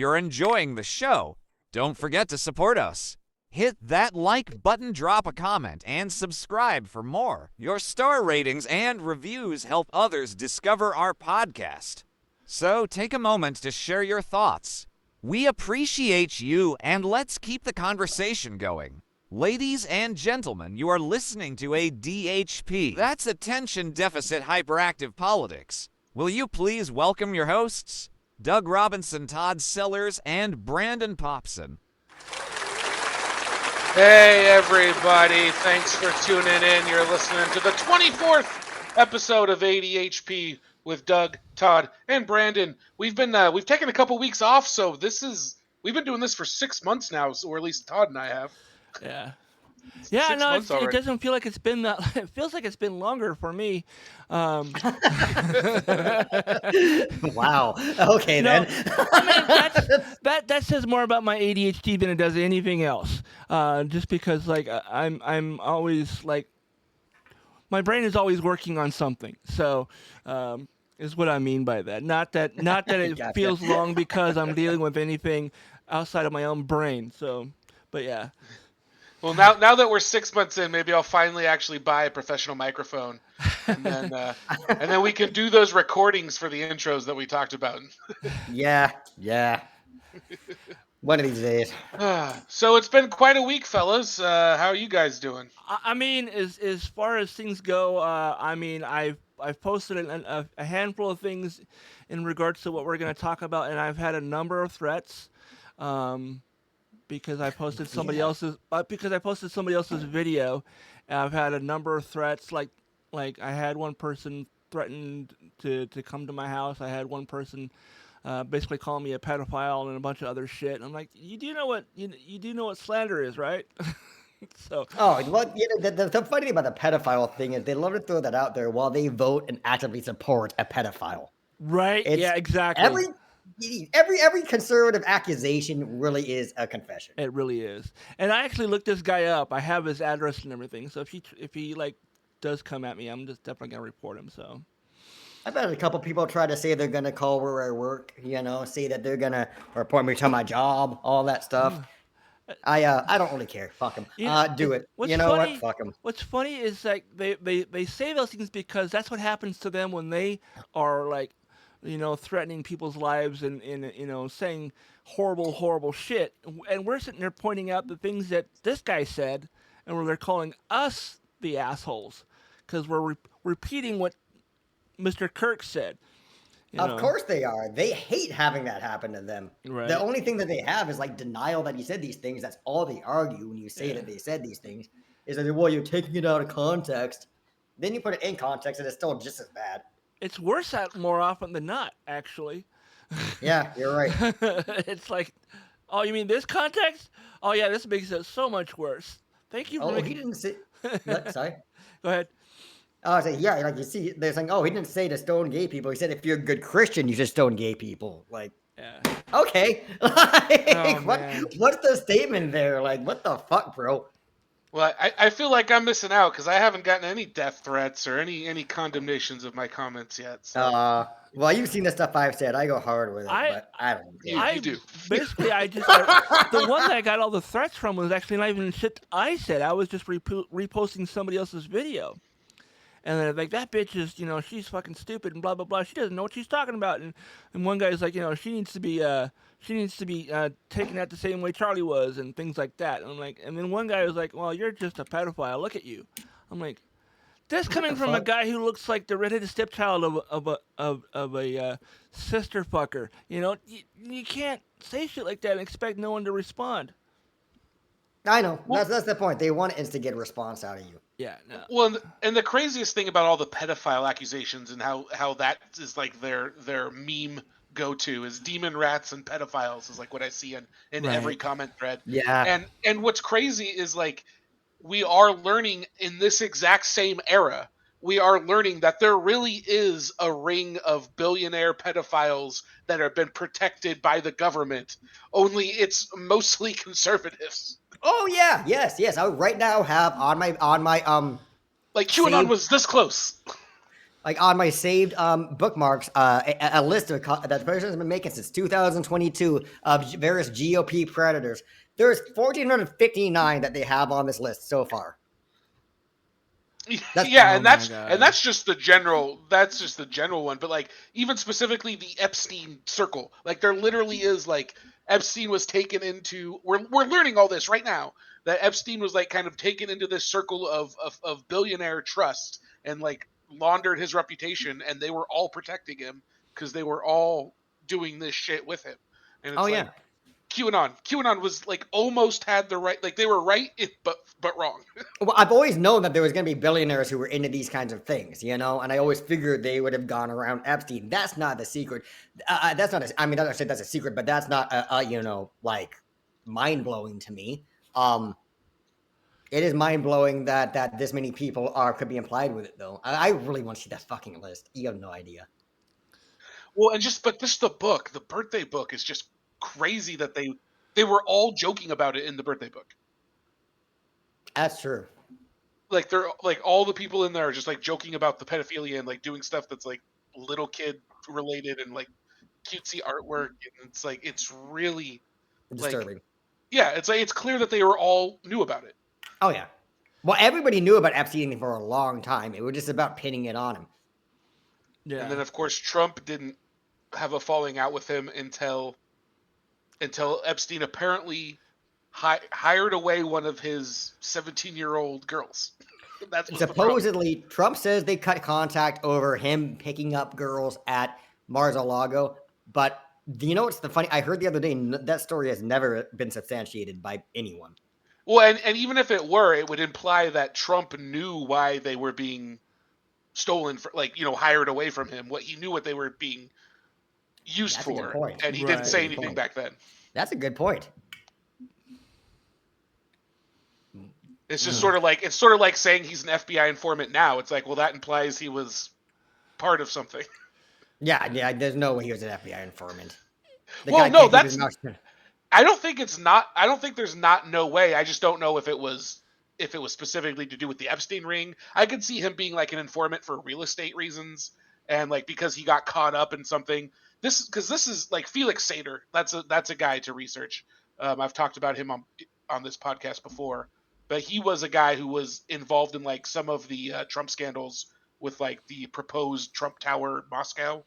you're enjoying the show, don't forget to support us. Hit that like button, drop a comment, and subscribe for more. Your star ratings and reviews help others discover our podcast. So take a moment to share your thoughts. We appreciate you, and let's keep the conversation going. Ladies and gentlemen, you are listening to ADHP. That's Attention Deficit Hyperactive Politics. Will you please welcome your hosts, Doug Robinson, Todd Sellers, and Brandon Popson. Hey everybody, thanks for tuning in. You're listening to the 24th episode of ADHP with Doug, Todd, and Brandon. We've taken a couple weeks off, so we've been doing this for 6 months now, or at least Todd and I have. Yeah. Yeah, 6 no, months it doesn't feel like it's been that. It feels like it's been longer for me. Wow. Okay, then. I mean, that says more about my ADHD than it does anything else. Just because, like, I'm always like, my brain is always working on something. So, is what I mean by that. Not that it Gotcha. feels long because I'm dealing with anything outside of my own brain. So, but yeah. Well, now that we're 6 months in, maybe I'll finally actually buy a professional microphone, and then we can do those recordings for the intros that we talked about. Yeah. One of these days. So it's been quite a week, fellas. How are you guys doing? I mean, as far as things go, I mean, I've posted a handful of things in regards to what we're going to talk about, and I've had a number of threats. Because I posted somebody else's video, and I've had a number of threats. Like I had one person threatened to come to my house. I had one person basically calling me a pedophile and a bunch of other shit. And I'm like, you do know what slander is, right? So. Oh, well, the funny thing about the pedophile thing is they love to throw that out there while they vote and actively support a pedophile. Right? Yeah, exactly. Every conservative accusation really is a confession. It really is. And I actually looked this guy up. I have his address and everything. So if he like does come at me, I'm just definitely gonna report him. So I bet a couple people try to say they're gonna call where I work. Say that they're gonna report me to my job, all that stuff. I don't really care. Fuck them. Do it. You know what? Fuck them. What's funny is like they say those things because that's what happens to them when they are like, threatening people's lives and saying horrible shit. And we're sitting there pointing out the things that this guy said, and where they're calling us the assholes because we're repeating what Mr. Kirk said. Of course they are. They hate having that happen to them. Right. The only thing that they have is like denial that he said these things. That's all they argue when you say that they said these things. Is that, well, you're taking it out of context. Then you put it in context and it's still just as bad. It's worse more often than not, actually. Yeah, you're right. It's like, oh, you mean this context? Oh, yeah, this makes it so much worse. Thank you for he didn't say... Sorry? Go ahead. I was like, yeah, like you see, they're saying, he didn't say to stone gay people. He said if you're a good Christian, you should stone gay people. Like, okay. What's the statement there? Like, what the fuck, bro? Well, I feel like I'm missing out because I haven't gotten any death threats or any condemnations of my comments yet. So. Well, you've seen the stuff I've said. I go hard with it, but I don't. You do. Basically, the one that I got all the threats from was actually not even shit I said. I was just reposting somebody else's video. And they're like, that bitch is, she's fucking stupid and blah, blah, blah. She doesn't know what she's talking about. And one guy's like, she needs to be taken out the same way Charlie was and things like that. And I'm like, and then one guy was like, well, you're just a pedophile. Look at you. I'm like, this coming from a guy who looks like the redheaded stepchild of a sister fucker. You can't say shit like that and expect no one to respond. I know. That's the point. They want to instigate a response out of you. Yeah. No. Well, and the craziest thing about all the pedophile accusations and how that is like their meme go-to is demon rats and pedophiles is like what I see in every comment thread. Yeah. And what's crazy is like we are learning in this exact same era, we are learning that there really is a ring of billionaire pedophiles that have been protected by the government. Only it's mostly conservatives. Oh yeah, yes. I right now have on my like QAnon was this close. Like on my saved bookmarks, a list of that the person has been making since 2022 of various GOP predators. There's 1,459 that they have on this list so far. Yeah, and God. that's just the general one. But like even specifically the Epstein circle, like there literally is like Epstein was taken into. We're learning all this right now that Epstein was like kind of taken into this circle of billionaire trust and like laundered his reputation, and they were all protecting him because they were all doing this shit with him. And it's like QAnon was like almost had the right, like they were right, but wrong. Well, I've always known that there was going to be billionaires who were into these kinds of things, and I always figured they would have gone around Epstein. That's not the secret. That's not. I mean, I don't say that's a secret, but that's not like mind blowing to me. It is mind blowing that this many people could be implied with it, though. I really want to see that fucking list. You have no idea. Well, but this the book, the birthday book is just crazy that they were all joking about it in the birthday book. That's true. Like they're like all the people in there are just like joking about the pedophilia and like doing stuff that's like little kid related and like cutesy artwork, and it's like it's really disturbing. Like, yeah, it's like it's clear that they were all knew about it. Oh yeah. Well, everybody knew about Epstein for a long time. It was just about pinning it on him. Yeah. And then of course Trump didn't have a falling out with him until Epstein apparently hired away one of his 17-year-old girls. That's supposedly Trump says they cut contact over him picking up girls at Mar-a-Lago, but you know what's the funny? I heard the other day that story has never been substantiated by anyone. Well, and even if it were, it would imply that Trump knew why they were being stolen, for, like, hired away from him. He knew what they were being used for, and he didn't say anything back then. That's a good point. It's just sort of like saying he's an FBI informant now. It's like, well, that implies he was part of something. Yeah. There's no way he was an FBI informant. I don't think it's not. I don't think there's no way. I just don't know if it was specifically to do with the Epstein ring. I could see him being like an informant for real estate reasons, and like because he got caught up in something. This is like Felix Sater. That's a guy to research. I've talked about him on this podcast before, but he was a guy who was involved in like some of the Trump scandals with like the proposed Trump Tower in Moscow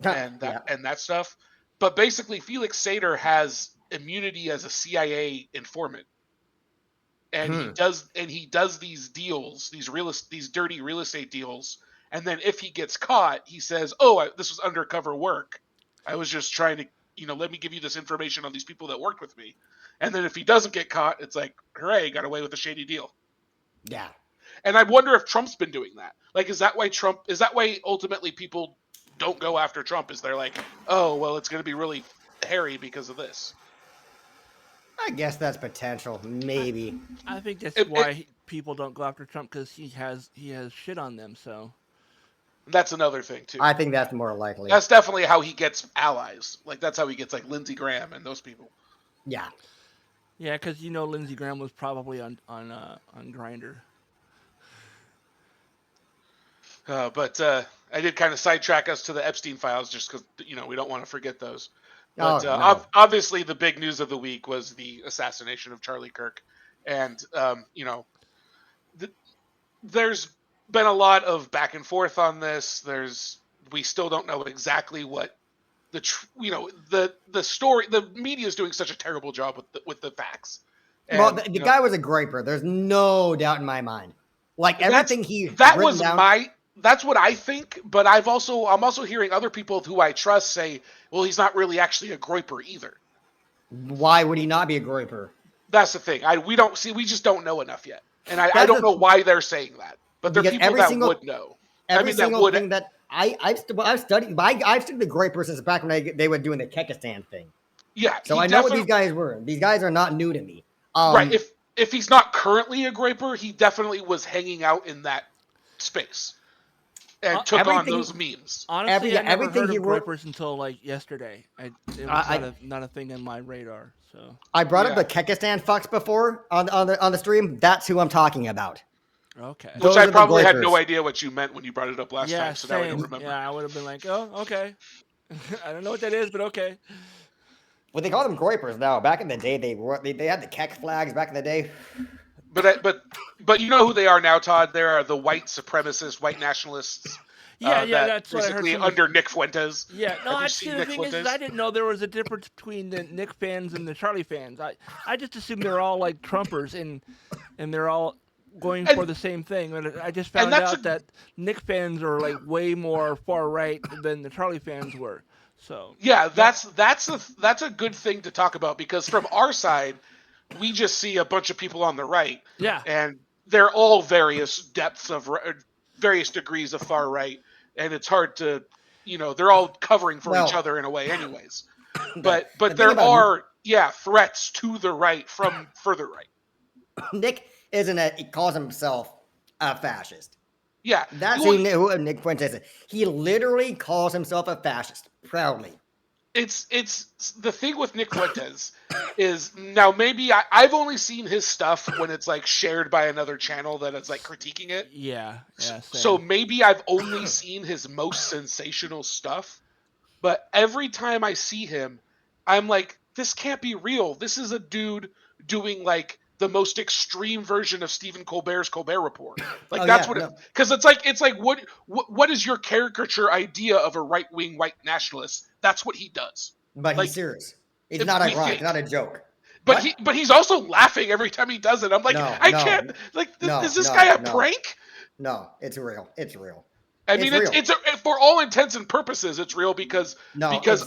and that stuff. But basically, Felix Sater has immunity as a CIA informant, and he does these deals, these dirty real estate deals, and then if he gets caught, he says, "Oh, this was undercover work. I was just trying to, let me give you this information on these people that worked with me." And then if he doesn't get caught, it's like, hooray, got away with a shady deal. Yeah. And I wonder if Trump's been doing that. Like, is that why ultimately people don't go after Trump? Is they're like, oh, well, it's going to be really hairy because of this. I guess that's potential. Maybe. I think that's why people don't go after Trump, because he has shit on them. So that's another thing too. I think that's more likely. That's definitely how he gets allies. Like that's how he gets like Lindsey Graham and those people. Yeah. Yeah, because Lindsey Graham was probably on Grindr. But I did kind of sidetrack us to the Epstein files just because we don't want to forget those. But obviously, the big news of the week was the assassination of Charlie Kirk, and there's been a lot of back and forth on this. We still don't know exactly what the story. The media is doing such a terrible job with the facts. And, well, the guy was a groper. There's no doubt in my mind. Like everything that's what I think, but I'm also hearing other people who I trust say, well, he's not really actually a groper either. Why would he not be a groper? That's the thing. We just don't know enough yet. And I don't know why they're saying that. But there are people that would know. Every single thing that I've studied the groper since back when they were doing the Kekistan thing. Yeah. So I know what these guys were. These guys are not new to me. Right. If he's not currently a groper, he definitely was hanging out in that space. And took on those memes. Honestly, I never heard of gropers until like yesterday. It was not a thing on my radar. So I brought up the Kekistan fucks before on the stream. That's who I'm talking about. Okay. Which I probably had no idea what you meant when you brought it up last time, so now I don't remember. Yeah, I would have been like, oh, okay. I don't know what that is, but okay. Well, they call them groypers now. Back in the day, they had the Keck flags back in the day. But you know who they are now, Todd? They are the white supremacists, white nationalists. Yeah, that's what I heard. Basically under Nick Fuentes. Yeah, no, actually, the thing is, I didn't know there was a difference between the Nick fans and the Charlie fans. I just assumed they're all like Trumpers and they're all going for the same thing. And I just found out that Nick fans are like way more far right than the Charlie fans were. So yeah, that's a good thing to talk about, because from our side, we just see a bunch of people on the right. Yeah, and they're all various degrees of far right, and it's hard to, they're all covering for each other in a way, anyways. But there are threats to the right from further right. Nick he calls himself a fascist. Yeah, that's who Nick Fuentes is. He literally calls himself a fascist proudly. It's the thing with Nick Fuentes is, now maybe I've only seen his stuff when it's like shared by another channel that is like critiquing it. Yeah. So maybe I've only seen his most sensational stuff, but every time I see him, I'm like, this can't be real. This is a dude doing like the most extreme version of Stephen Colbert's Colbert Report. Like because it's like what is your caricature idea of a right-wing white nationalist? That's what he does. But he's serious. It's not ironic. It's not a joke. But he's also laughing every time he does it. I'm like, can't. Like, is this guy a prank? No, it's real. It's real. I mean, it's for all intents and purposes, it's real because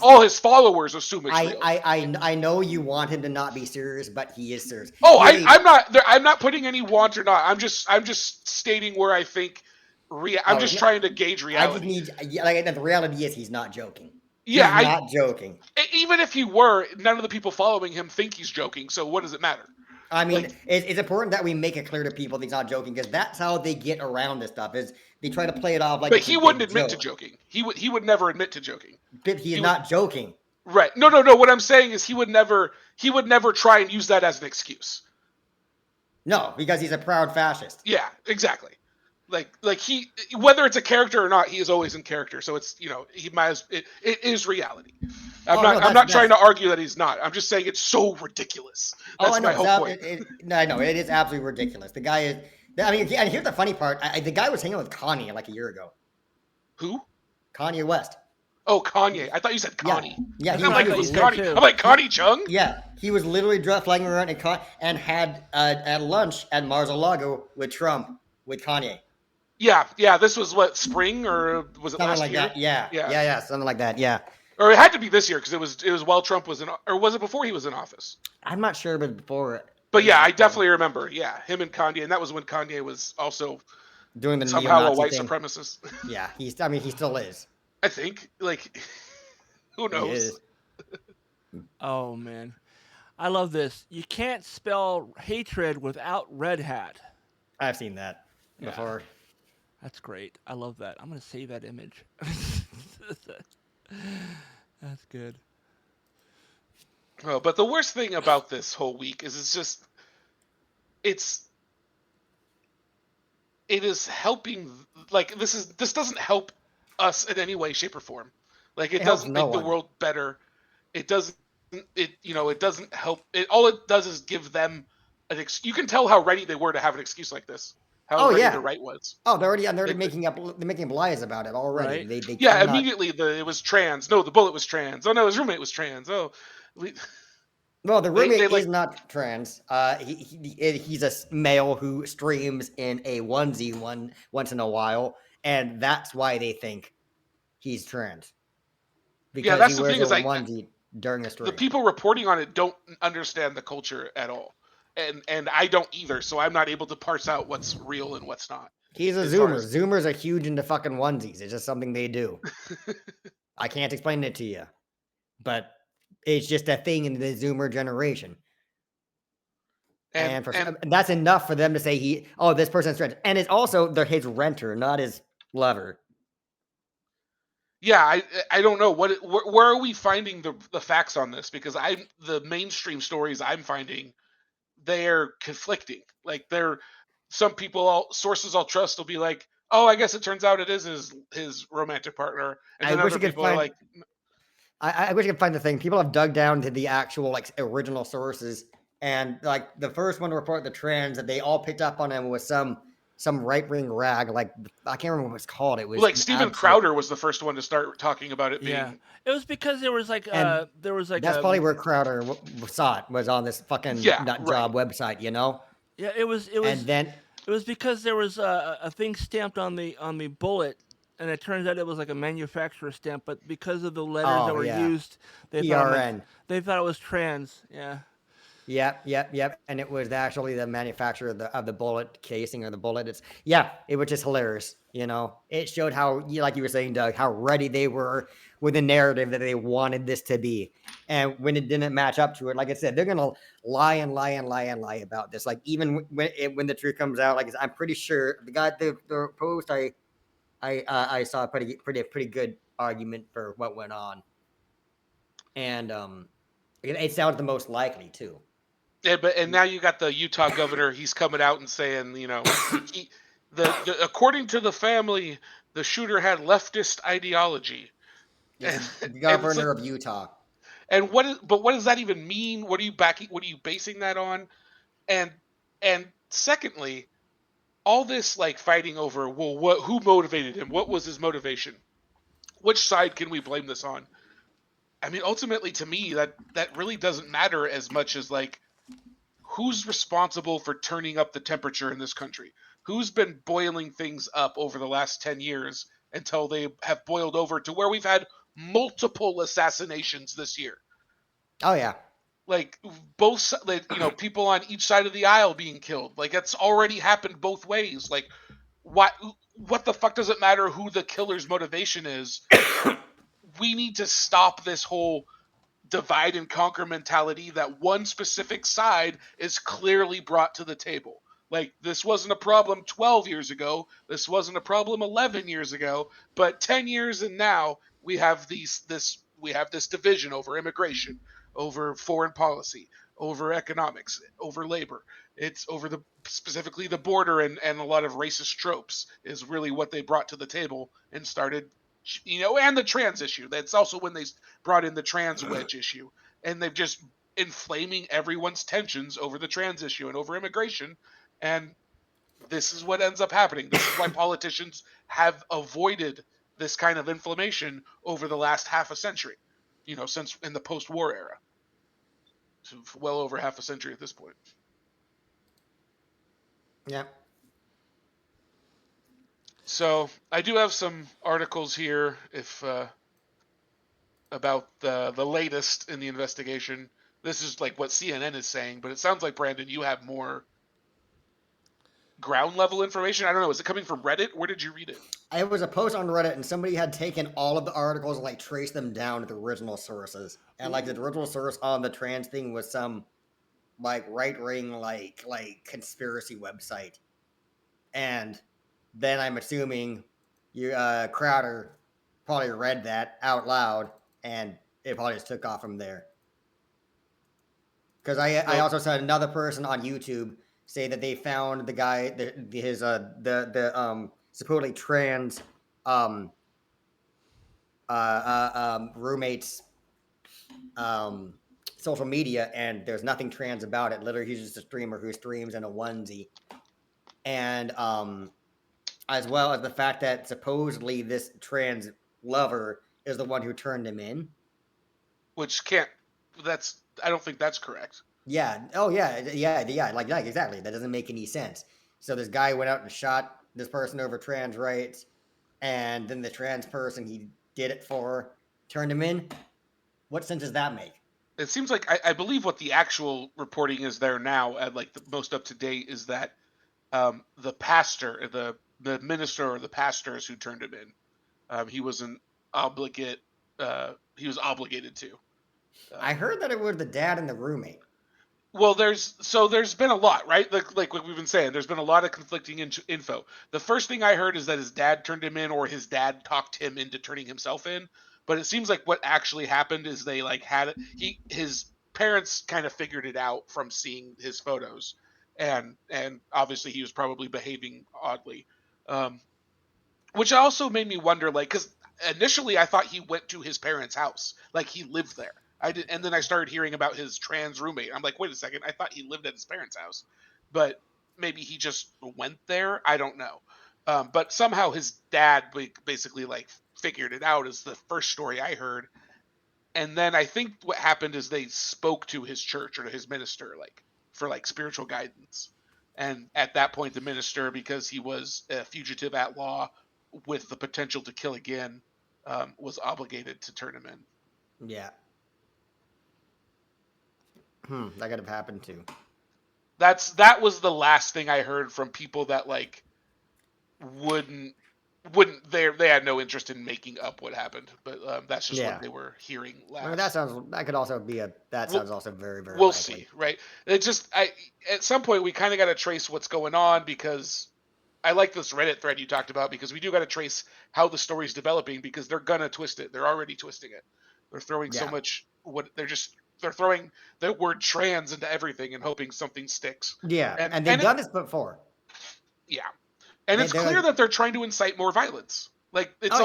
all his followers assume it's real. I know you want him to not be serious, but he is serious. Oh, I'm not putting any want or not. I'm just stating where I think. I'm just trying to gauge reality. The reality is he's not joking. Yeah, he's not joking. Even if he were, none of the people following him think he's joking. So what does it matter? I mean, it's important that we make it clear to people that he's not joking, because that's how they get around this stuff. Is they try to play it off like. But he wouldn't admit to joking. He would never admit to joking. But he's not joking. Right? No. What I'm saying is he would never try and use that as an excuse. No, because he's a proud fascist. Yeah, exactly. Like he, whether it's a character or not, he is always in character. So it's, he might as it is reality. I'm not trying to argue that he's not. I'm just saying it's so ridiculous. That's my whole point. I know it is absolutely ridiculous. The guy is. I mean, and here's the funny part. The guy was hanging with Kanye like a year ago. Who? Kanye West. Oh, Kanye. I thought you said Connie. Yeah. I'm like Connie. I'm like Connie Chung. Yeah, he was literally flying around and had at lunch at Mar-a-Lago with Trump with Kanye. Yeah. This was what, spring, or was it last year? That. Yeah, something like that. Yeah. Or it had to be this year, because it was while Trump was in, or was it before he was in office? I'm not sure, but before. But yeah, I definitely remember. Yeah, him and Kanye, and that was when Kanye was also doing the somehow a white supremacist. Yeah, he still is. I think, who knows? Oh man, I love this. You can't spell hatred without Red Hat. I've seen that before. That's great. I love that. I'm gonna save that image. That's good. Oh, but the worst thing about this whole week is it is helping. Like, this doesn't help us in any way, shape, or form. Like, it doesn't make the world better. It doesn't. It doesn't help. All it does is give them an excuse. You can tell how ready they were to have an excuse like this. How ready the right was. Oh, they're already making up lies about it already. Right? They immediately it was trans. No, the bullet was trans. Oh no, his roommate was trans. Oh. Well, the roommate is not trans. He's a male who streams in a onesie once in a while, and that's why they think he's trans. Because that's he wears the thing. A onesie during the stream. The people reporting on it don't understand the culture at all, and I don't either. So I'm not able to parse out what's real and what's not. He's a Zoomer. Zoomers are huge into fucking onesies. It's just something they do. I can't explain it to you, but it's just a thing in the Zoomer generation. And that's enough for them to say this person's trans. And it's also his renter, not his lover. Yeah, I don't know where are we finding the facts on this, because the mainstream stories I'm finding, they're conflicting. Like some people, sources I'll trust, will be like, "Oh, I guess it turns out it is his romantic partner," and then other people are like, I wish I could find the thing. People have dug down to the actual like original sources, and like the first one to report the trends that they all picked up on him was some right wing rag. Like I can't remember what it's called. It was like Steven Crowder was the first one to start talking about it being. Yeah, it was because there was like that's probably where Crowder saw it, was on this fucking nut job website, you know. Yeah, it was, and then it was because there was a thing stamped on the bullet, and it turns out it was like a manufacturer stamp, but because of the letters that were used, they thought it was trans. Yeah. Yep. And it was actually the manufacturer of the bullet casing or the bullet. It was just hilarious. You know, it showed how, like you were saying, Doug, how ready they were with the narrative that they wanted this to be. And when it didn't match up to it, like I said, they're going to lie about this. Like even when the truth comes out, like I'm pretty sure the post I saw a pretty good argument for what went on. And it sounds the most likely too. Yeah, and now you got the Utah governor. He's coming out and saying, you know, according to the family, the shooter had leftist ideology. Yes, the governor of Utah. And what does that even mean? What are you basing that on? And secondly, all this like fighting over, well, who motivated him? What was his motivation? Which side can we blame this on? I mean, ultimately, to me, that really doesn't matter as much as like, who's responsible for turning up the temperature in this country? Who's been boiling things up over the last 10 years until they have boiled over to where we've had multiple assassinations this year? Oh, yeah. Like both, people on each side of the aisle being killed. Like that's already happened both ways. Like what the fuck does it matter who the killer's motivation is? We need to stop this whole divide and conquer mentality that one specific side is clearly brought to the table. Like this wasn't a problem 12 years ago, this wasn't a problem 11 years ago, but 10 years and now we have this division over immigration, over foreign policy, over economics, over labor. It's over specifically the border and a lot of racist tropes is really what they brought to the table and started, and the trans issue. That's also when they brought in the trans wedge issue, and they've just inflaming everyone's tensions over the trans issue and over immigration. And this is what ends up happening. This is why politicians have avoided this kind of inflammation over the last half a century, since in the post-war era. So well over half a century at this point. Yeah. So I do have some articles here about the latest in the investigation. This is like what CNN is saying, but it sounds like, Brandon, you have more ground level information. I don't know. Is it coming from Reddit? Where did you read it? It was a post on Reddit, and somebody had taken all of the articles and like traced them down to the original sources. And like the original source on the trans thing was some like right wing like conspiracy website. And then I'm assuming Crowder probably read that out loud, and it probably just took off from there. Because I also saw another person on YouTube say that they found the guy, his supposedly trans roommate's social media, and there's nothing trans about it. Literally, he's just a streamer who streams in a onesie. And as well as the fact that supposedly this trans lover is the one who turned him in. Which I don't think that's correct. Yeah. Oh, yeah. Like, exactly. That doesn't make any sense. So this guy went out and shot this person over trans rights, and then the trans person he did it for turned him in. What sense does that make? It seems like I believe what the actual reporting is there now, at like the most up to date, is that the pastor, the minister or the pastors who turned him in, he was obligated to. I heard that it was the dad and the roommate. Well, there's been a lot, right? Like what we've been saying, there's been a lot of conflicting info. The first thing I heard is that his dad turned him in, or his dad talked him into turning himself in. But it seems like what actually happened is they like his parents kind of figured it out from seeing his photos, and obviously he was probably behaving oddly, which also made me wonder, like, because initially I thought he went to his parents' house, like he lived there. I did, and then I started hearing about his trans roommate. I'm like, wait a second, I thought he lived at his parents' house, but maybe he just went there. I don't know. But somehow his dad basically like figured it out, is the first story I heard. And then I think what happened is they spoke to his church or to his minister, like for like spiritual guidance. And at that point, the minister, because he was a fugitive at law with the potential to kill again, was obligated to turn him in. Yeah. That could have happened too. That was the last thing I heard from people that like wouldn't they had no interest in making up what happened, but that's just what they were hearing last. I mean, that could also be sounds also very, very we'll likely. See, right? It just at some point we kind of got to trace what's going on, because I like this Reddit thread you talked about, because we do got to trace how the story's developing, because they're gonna twist it. They're already twisting it. They're throwing so much they're throwing the word trans into everything and hoping something sticks. Yeah, and they've done this before. Yeah. And it's clear that they're trying to incite more violence. Like, it's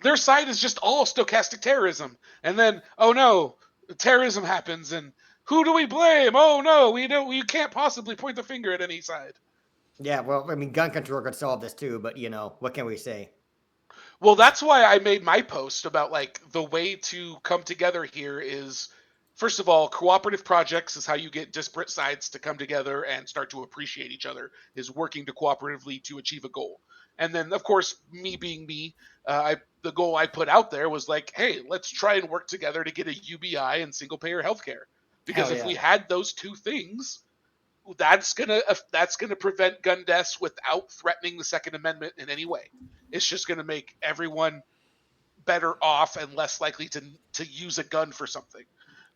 their side is just all stochastic terrorism. And then, oh no, terrorism happens, and who do we blame? Oh no, we can't possibly point the finger at any side. Yeah, well, I mean, gun control could solve this too, but what can we say? Well, that's why I made my post about like the way to come together here is, first of all, cooperative projects is how you get disparate sides to come together and start to appreciate each other, is working to cooperatively to achieve a goal. And then, of course, me being me, the goal I put out there was like, hey, let's try and work together to get a UBI and single payer healthcare. Because if we had those two things, that's gonna prevent gun deaths without threatening the Second Amendment in any way. It's just gonna make everyone better off and less likely to use a gun for something.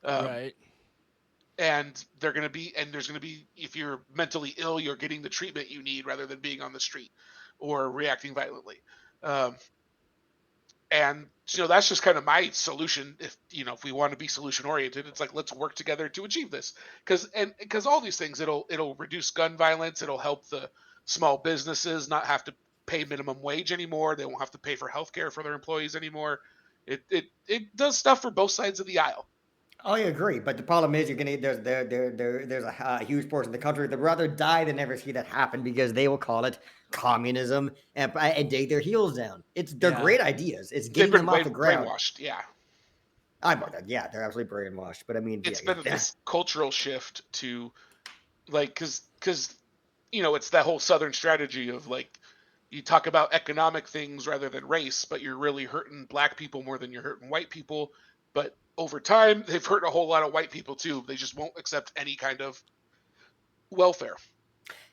Right. And there's going to be, if you're mentally ill, you're getting the treatment you need rather than being on the street or reacting violently. And that's just kind of my solution. If we want to be solution oriented, it's like, let's work together to achieve this. Because all these things, it'll reduce gun violence. It'll help the small businesses not have to pay minimum wage anymore. They won't have to pay for healthcare for their employees anymore. It does stuff for both sides of the aisle. I agree, but the problem is there's a huge portion of the country that would rather die than ever see that happen, because they will call it communism and dig their heels down. They're great ideas. It's getting them off the ground. Brainwashed, yeah. They're absolutely brainwashed. But I mean, it's been this cultural shift to, like, because it's that whole Southern strategy of like, you talk about economic things rather than race, but you're really hurting black people more than you're hurting white people. But over time, they've hurt a whole lot of white people too. They just won't accept any kind of welfare.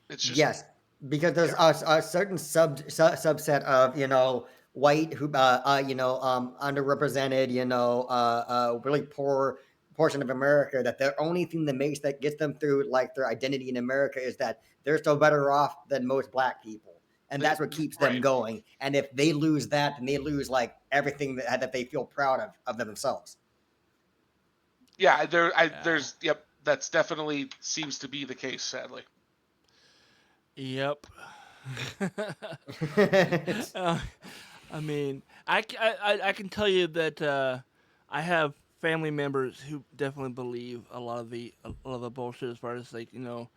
It's just because there's a certain subset of white who underrepresented really poor portion of America, that the only thing that gets them through like their identity in America is that they're still better off than most black people. And that's what keeps them going. And if they lose that, then they lose like everything that they feel proud of themselves. Yeah, that's definitely seems to be the case, sadly. Yep. I mean, I can tell you that I have family members who definitely believe a lot of the bullshit, as far as like the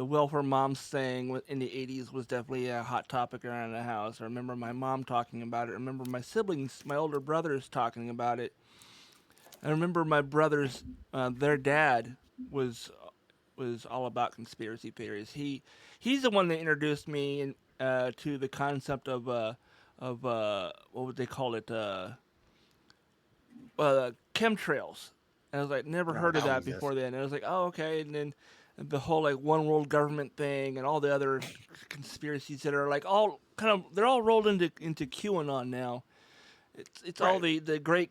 welfare moms thing in the 80s was definitely a hot topic around the house. I remember my mom talking about it. I remember my siblings, my older brothers, talking about it. I remember my brothers, their dad was all about conspiracy theories. He's the one that introduced me to the concept of what would they call it, chemtrails. And I was like, never heard of that before then. And I was like, oh, okay. And then the whole like one world government thing and all the other conspiracies that are like all kind of, they're all rolled into QAnon now. It's all the great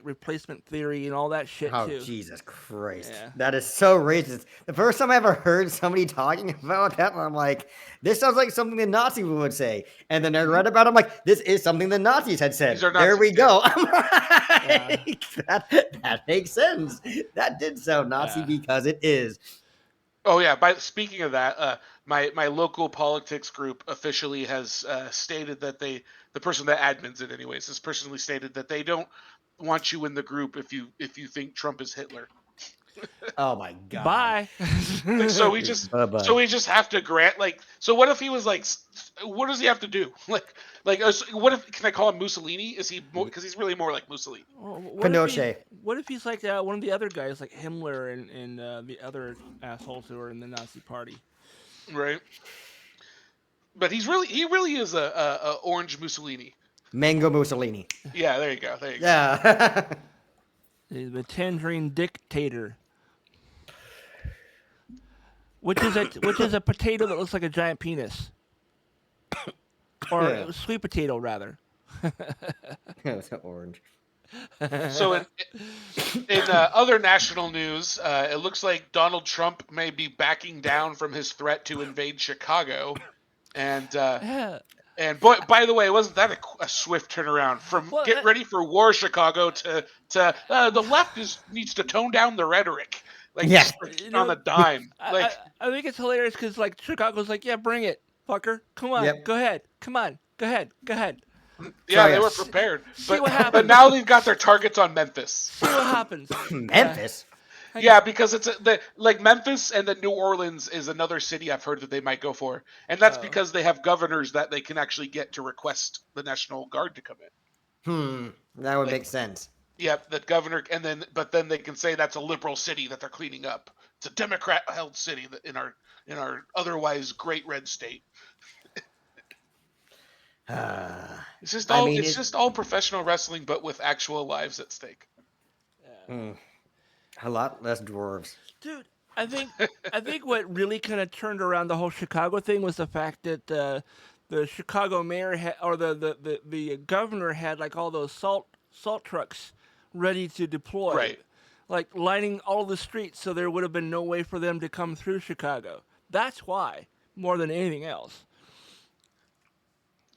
replacement theory and all that shit too. Oh, Jesus Christ. Yeah. That is so racist. The first time I ever heard somebody talking about that, I'm like, this sounds like something the Nazis would say. And then I read about it, I'm like, this is something the Nazis had said. There we go. I'm like, that makes sense. That did sound Nazi because it is. Oh yeah. Speaking of that, my local politics group officially has stated that the person that admins it anyways has personally stated that they don't want you in the group if you think Trump is Hitler. Oh my god. Bye. So we just have to grant so what if he was what does he have to do what if can I call him Mussolini? Is he because he's really more like Mussolini? Pinochet. What if he's like one of the other guys like Himmler and the other assholes who are in the Nazi party? Right. But he really is a orange Mussolini. Mango Mussolini. Yeah, there you go. Yeah. The tangerine dictator. Which is a potato that looks like a giant penis. Or Yeah. sweet potato rather. It's orange. So in other national news, it looks like Donald Trump may be backing down from his threat to invade Chicago, and by the way, wasn't that a swift turnaround from get ready for war Chicago to the left needs to tone down the rhetoric, Yeah. on the dime. I think it's hilarious because like Chicago's like, yeah, bring it, fucker, come on, go ahead, come on, go ahead. Yeah, they were prepared. See what happens. But now they've got their targets on Memphis. See what happens. Memphis? Yeah, because it's Memphis and then New Orleans is another city I've heard that they might go for. And that's because they have governors that they can actually get to request the National Guard to come in. That would make sense. Yeah, the governor, but then they can say that's a liberal city that they're cleaning up. It's a Democrat-held city in our otherwise great red state. It's just all professional wrestling, but with actual lives at stake. A lot less dwarves. Dude, I think what really kind of turned around the whole Chicago thing was the fact that the Chicago mayor the governor had like all those salt trucks ready to deploy, right? Like lining all the streets, so there would have been no way for them to come through Chicago. That's why, more than anything else.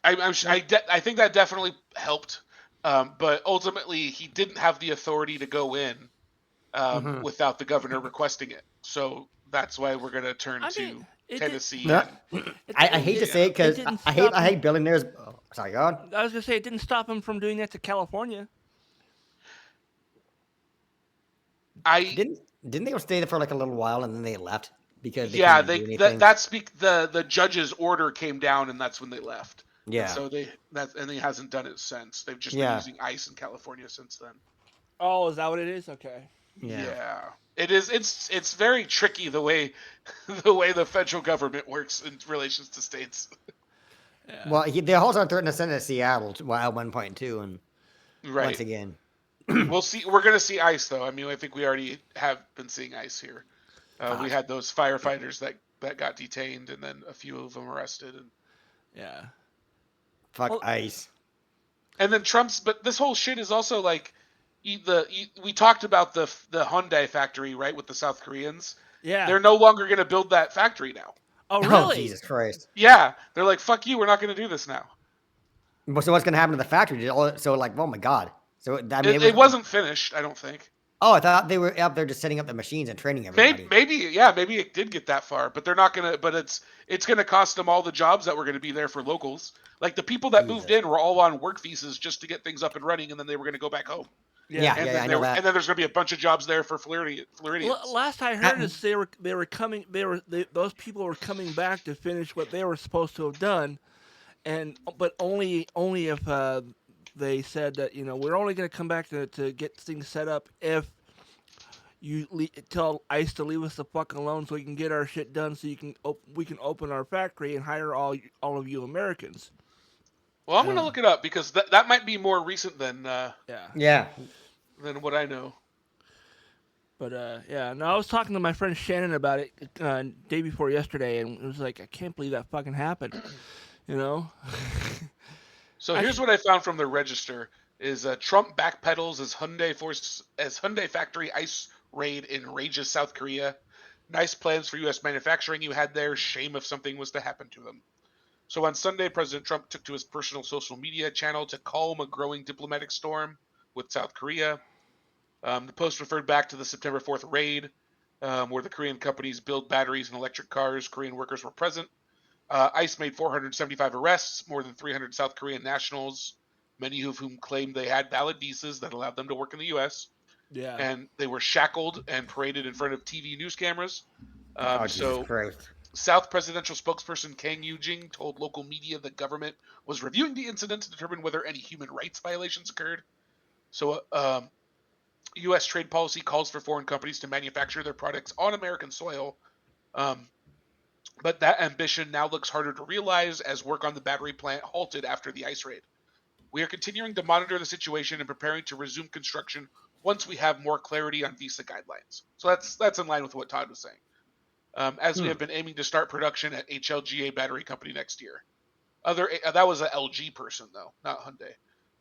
I think that definitely helped, but ultimately he didn't have the authority to go in without the governor requesting it. So that's why we're going to turn to Tennessee. I hate to say it because I hate billionaires. Oh, sorry, go on. I was going to say it didn't stop him from doing that to California. Didn't they stay there for like a little while and then they left because the judge's order came down and that's when they left. Yeah. And so he hasn't done it since. They've just been using ice in California since then. Oh, is that what it is? Okay. Yeah. It is. It's very tricky the way the federal government works in relations to states. Yeah. Well, they also threatened to send it to Seattle at one point too, and once again. We'll see. We're going to see ice, though. I mean, I think we already have been seeing ice here. We had those firefighters that got detained, and then a few of them arrested. And ice. And then but this whole shit is also like, we talked about the Hyundai factory, right, with the South Koreans. Yeah. They're no longer going to build that factory now. Oh, really? Oh, Jesus Christ. Yeah. They're like, fuck you, we're not going to do this now. So what's going to happen to the factory? So like, oh my God. So I mean, it wasn't finished, I don't think. Oh, I thought they were up there just setting up the machines and training everybody. Maybe it did get that far, but they're not gonna. But it's gonna cost them all the jobs that were gonna be there for locals. Like the people that moved in were all on work visas just to get things up and running, and then they were gonna go back home. I know that. And then there's gonna be a bunch of jobs there for Floridians. Last I heard is those people were coming back to finish what they were supposed to have done, but only if. They said that we're only going to come back to get things set up if you tell ICE to leave us the fuck alone so we can get our shit done so we can open our factory and hire all of you Americans. Well, I'm going to look it up because that might be more recent than than what I know. But no, I was talking to my friend Shannon about it day before yesterday, and it was like, I can't believe that fucking happened. So here's what I found from the Register: is Trump backpedals as Hyundai factory ice raid enrages South Korea. Nice plans for U.S. manufacturing you had there. Shame if something was to happen to them. So on Sunday, President Trump took to his personal social media channel to calm a growing diplomatic storm with South Korea. The post referred back to the September 4th raid. where the Korean companies build batteries and electric cars. Korean workers were present. ICE made 475 arrests, more than 300 South Korean nationals, many of whom claimed they had valid visas that allowed them to work in the U.S. Yeah. And they were shackled and paraded in front of TV news cameras. Oh, Jesus So Christ. South presidential spokesperson Kang Yoo-jing told local media the government was reviewing the incident to determine whether any human rights violations occurred. So, U.S. trade policy calls for foreign companies to manufacture their products on American soil, but that ambition now looks harder to realize as work on the battery plant halted after the ICE raid. We are continuing to monitor the situation and preparing to resume construction once we have more clarity on visa guidelines. So that's in line with what Todd was saying. As we have been aiming to start production at HLGA Battery Company next year. That was an LG person though, not Hyundai.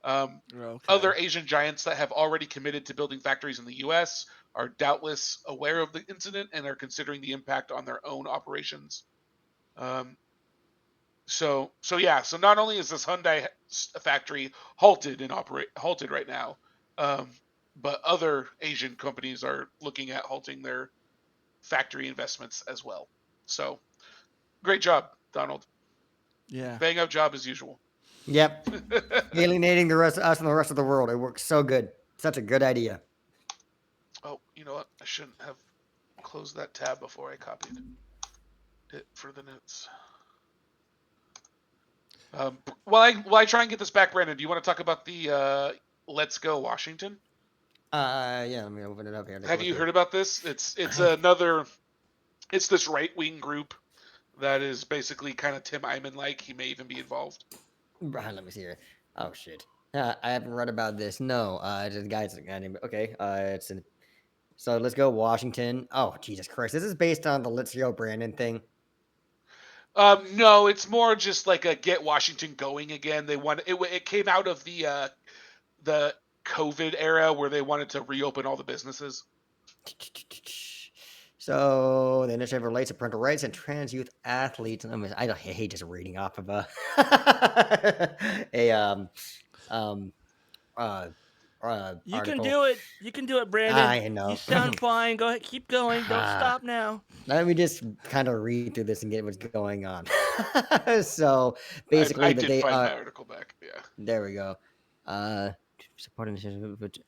Okay. Other Asian giants that have already committed to building factories in the U.S. are doubtless aware of the incident and are considering the impact on their own operations. So not only is this Hyundai factory halted right now, but other Asian companies are looking at halting their factory investments as well. So great job, Donald. Yeah. Bang up job as usual. Yep. Alienating the rest of us and the rest of the world. It works so good. Such a good idea. Oh, you know what? I shouldn't have closed that tab before I copied it for the notes. While I try and get this back, Brandon, do you want to talk about the Let's Go Washington? Yeah, let me open it up here. Have you heard about this? It's this right-wing group that is basically kind of Tim Eyman-like. He may even be involved. Let me see here. Oh shit. I haven't read about this. No. It's a guy's name. Okay. So let's go Washington. Oh Jesus Christ! This is based on the Let's Go Brandon thing. No, it's more just like a get Washington going again. They want it came out of the COVID era where they wanted to reopen all the businesses. So the initiative relates to parental rights and trans youth athletes. I hate just reading off of a You can article. do it. You can do it, Brandon. I know. You sound fine. Go ahead. Keep going. Don't stop now. Let me just kind of read through this and get what's going on. So basically, I did find my article back. Yeah. There we go. Supporting Did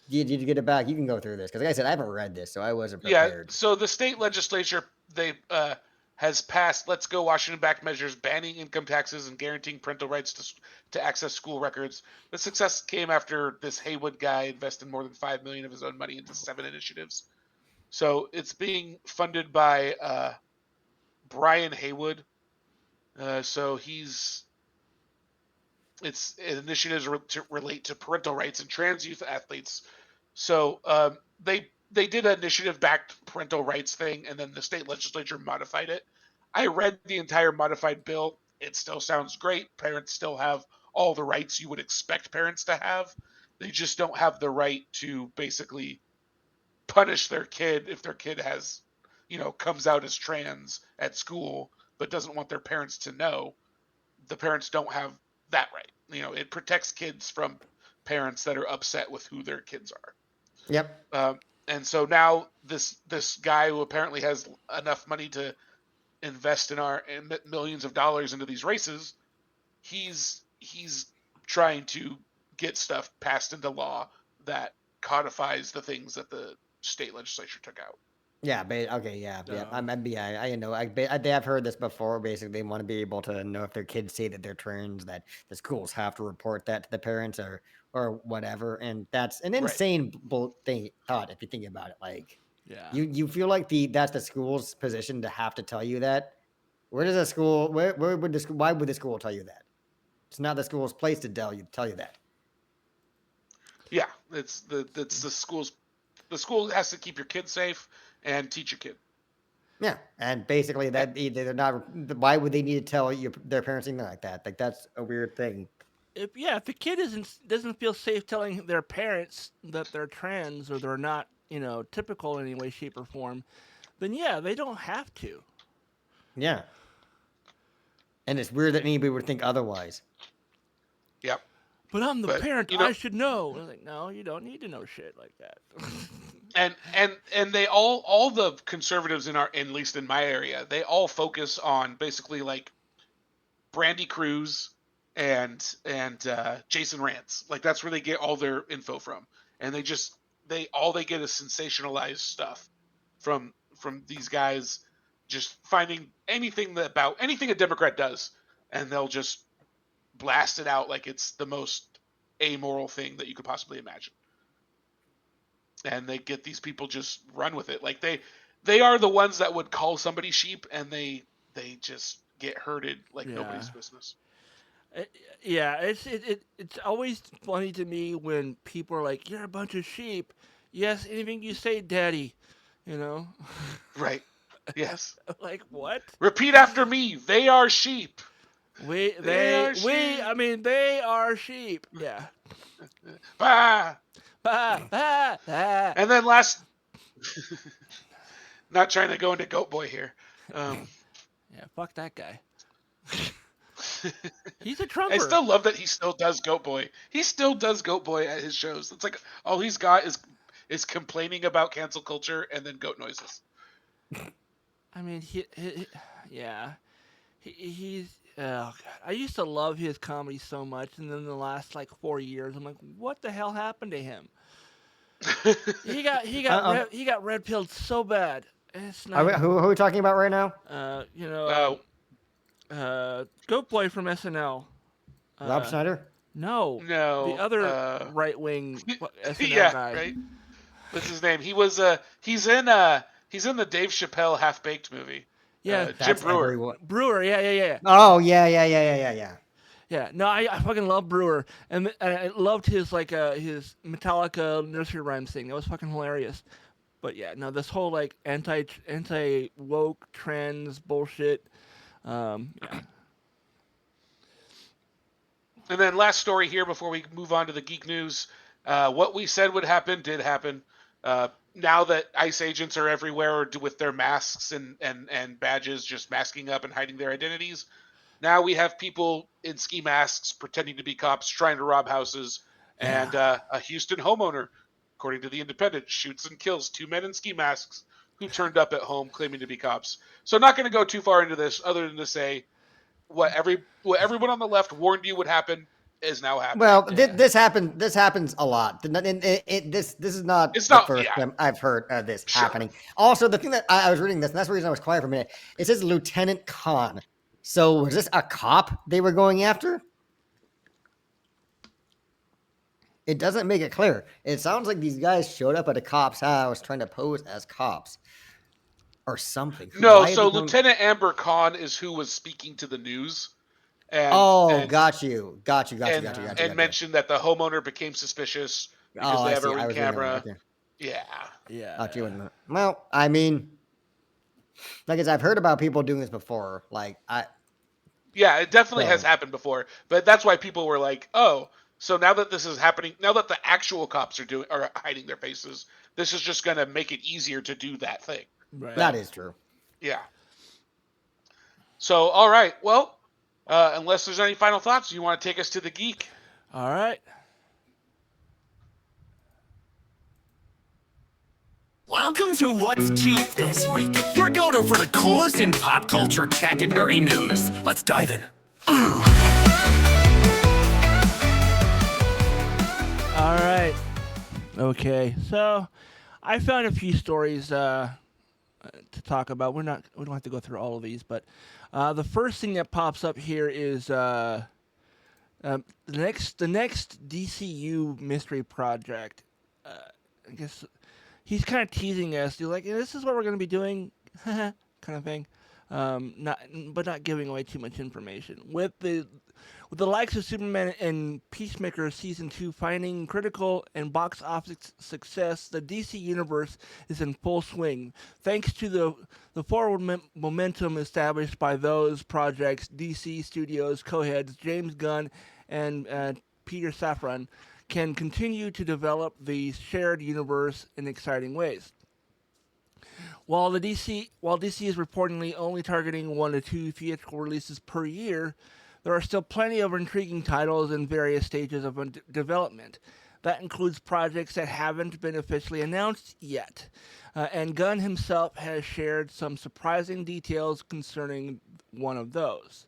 you get it back? You can go through this because, like I said, I haven't read this, so I wasn't prepared. Yeah. So the state legislature has passed Let's Go Washington back measures banning income taxes and guaranteeing parental rights to access school records. The success came after this Haywood guy invested more than $5 million of his own money into 7 initiatives. So it's being funded by Brian Haywood. So it's initiatives to relate to parental rights and trans youth athletes. So they did an initiative-backed parental rights thing, and then the state legislature modified it. I read the entire modified bill. It still sounds great. Parents still have all the rights you would expect parents to have. They just don't have the right to basically punish their kid if their kid has, comes out as trans at school, but doesn't want their parents to know. The parents don't have that right. It protects kids from parents that are upset with who their kids are. Yep. And so now this guy who apparently has enough money to invest in millions of dollars into these races, he's trying to get stuff passed into law that codifies the things that the state legislature took out. Yeah, okay, yeah. I know. They have heard this before. Basically, they want to be able to know if their kids say that they're trans, that the schools have to report that to the parents or whatever. And that's an insane thought if you think about it. Like, yeah, you feel like that's the school's position to have to tell you that. Where does a school? Why would the school tell you that? It's not the school's place to tell you that. Yeah, it's the school's. The school has to keep your kid safe and teach your kid. Yeah, and basically that they're not. Why would they need to tell their parents anything like that? Like that's a weird thing. If the kid doesn't feel safe telling their parents that they're trans or they're not, typical in any way, shape, or form, then yeah, they don't have to. Yeah. And it's weird that anybody would think otherwise. Yep. But I'm the parent. I should know. I'm like, no, you don't need to know shit like that. And they all the conservatives at least in my area, they all focus on basically like Brandy Cruz and Jason Rance. Like that's where they get all their info from, and they get is sensationalized stuff from these guys, just finding anything a Democrat does, and they'll just blast it out like it's the most amoral thing that you could possibly imagine. And they get these people just run with it. Like they are the ones that would call somebody sheep, and they just get herded like nobody's business. Yeah, it's always funny to me when people are like, "You're a bunch of sheep." Yes, anything you say, Daddy. You know. Right. Yes. Like what? Repeat after me. They are sheep. They are sheep. Yeah. Bah. Bah, bah, bah. And then not trying to go into Goat Boy here. Yeah, fuck that guy. He's a Trumper. I still love that he still does Goat Boy. He still does Goat Boy at his shows. It's like all he's got is complaining about cancel culture and then goat noises. I mean, he's oh god. I used to love his comedy so much, and then the last like 4 years, I'm like, what the hell happened to him? he got red pilled so bad. It's not. Who are we talking about right now? Goat Boy from SNL. Rob Schneider? No, the other right wing SNL guy. Right. What's his name? He's in the Dave Chappelle Half Baked movie. Yeah, Jim Brewer. Brewer, yeah. Oh yeah. Yeah, no, I fucking love Brewer, and I loved his his Metallica nursery rhymes thing. That was fucking hilarious. But yeah, no, this whole like anti woke trans bullshit. Yeah. And then last story here before we move on to the geek news. What we said would happen did happen. Now that ICE agents are everywhere with their masks and badges, just masking up and hiding their identities. Now we have people in ski masks pretending to be cops trying to rob houses. Yeah. And a Houston homeowner, according to The Independent, shoots and kills 2 men in ski masks who turned up at home claiming to be cops. So I'm not going to go too far into this other than to say what everyone on the left warned you would happen is now happening. Well, this happens a lot. This is not the first time I've heard this happening. Also, the thing that I was reading this, and that's the reason I was quiet for a minute. It says Lieutenant Khan. So was this a cop they were going after? It doesn't make it clear. It sounds like these guys showed up at a cop's house trying to pose as cops or something. No, so Lieutenant Amber Khan is who was speaking to the news. Got you. And mentioned that the homeowner became suspicious because they have a ring camera. Yeah. Well, I mean, like as I've heard about people doing this before. Yeah, it definitely has happened before, but that's why people were like, "Oh, so now that this is happening, now that the actual cops are hiding their faces, this is just going to make it easier to do that thing." Right. That is true. Yeah. So, all right. Well, unless there's any final thoughts, you want to take us to the geek? All right. Welcome to What's Geek this week. We're going over the coolest in pop culture tech and nerdy news. Let's dive in. All right. Okay. So, I found a few stories to talk about. We don't have to go through all of these, but the first thing that pops up here is the next DCU mystery project. I guess he's kind of teasing us. He's like, "This is what we're going to be doing," kind of thing. Not giving away too much information. With the likes of Superman and Peacemaker Season 2 finding critical and box office success, the DC Universe is in full swing. Thanks to the forward momentum established by those projects, DC Studios co-heads James Gunn and Peter Safran can continue to develop the shared universe in exciting ways. While DC is reportedly only targeting 1 to 2 theatrical releases per year, there are still plenty of intriguing titles in various stages of development. That includes projects that haven't been officially announced yet. And Gunn himself has shared some surprising details concerning one of those.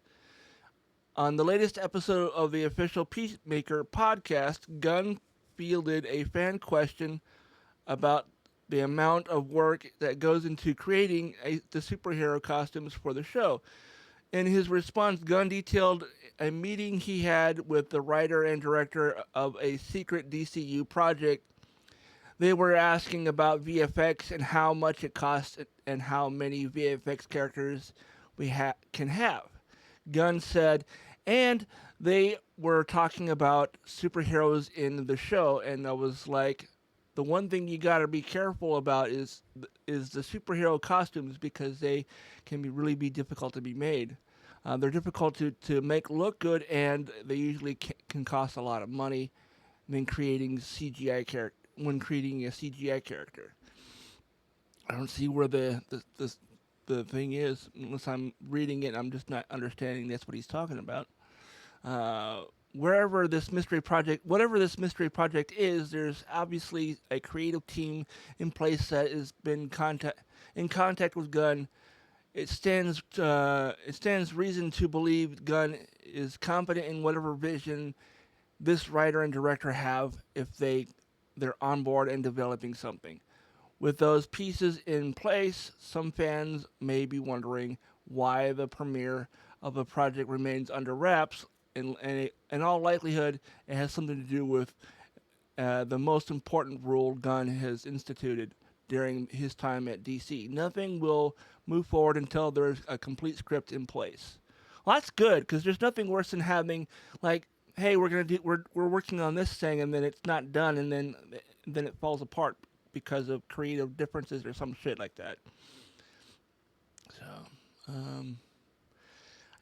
On the latest episode of the official Peacemaker podcast, Gunn fielded a fan question about the amount of work that goes into creating the superhero costumes for the show. In his response, Gunn detailed a meeting he had with the writer and director of a secret DCU project. They were asking about VFX and how much it costs and how many VFX characters we can have. Gunn said, and they were talking about superheroes in the show, and I was like, the one thing you got to be careful about is the superhero costumes, because they can really be difficult to be made. They're difficult to make look good, and they usually can cost a lot of money when creating a CGI character. I don't see where the thing is unless I'm reading it. I'm just not understanding that's what he's talking about. Whatever this mystery project is, there's obviously a creative team in place that has been in contact with Gunn. It stands reason to believe Gunn is confident in whatever vision this writer and director have if they're on board and developing something. With those pieces in place, some fans may be wondering why the premiere of a project remains under wraps. In all likelihood, it has something to do with the most important rule Gunn has instituted during his time at DC. Nothing will move forward until there's a complete script in place. Well, that's good, because there's nothing worse than having, like, hey, we're working on this thing, and then it's not done, and then it falls apart because of creative differences or some shit like that. So,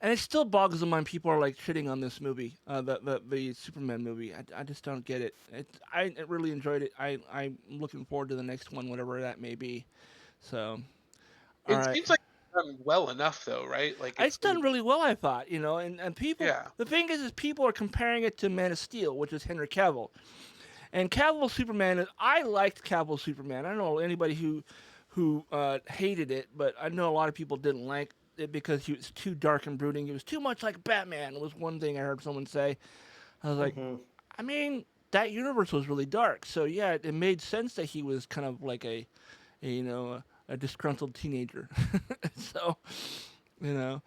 and it still boggles the mind people are like shitting on this movie, the Superman movie. I just don't get it. I really enjoyed it. I'm looking forward to the next one, whatever that may be. So, it seems like it's done well enough, though, right? Like it's done really well, I thought. And people. Yeah. The thing is people are comparing it to Man of Steel, which is Henry Cavill, and Cavill's Superman. I liked Cavill's Superman. I don't know anybody who hated it, but I know a lot of people didn't like it because he was too dark and brooding. He was too much like Batman, was one thing I heard someone say. I was like, I mean, that universe was really dark. So yeah, it made sense that he was kind of like a disgruntled teenager. So, all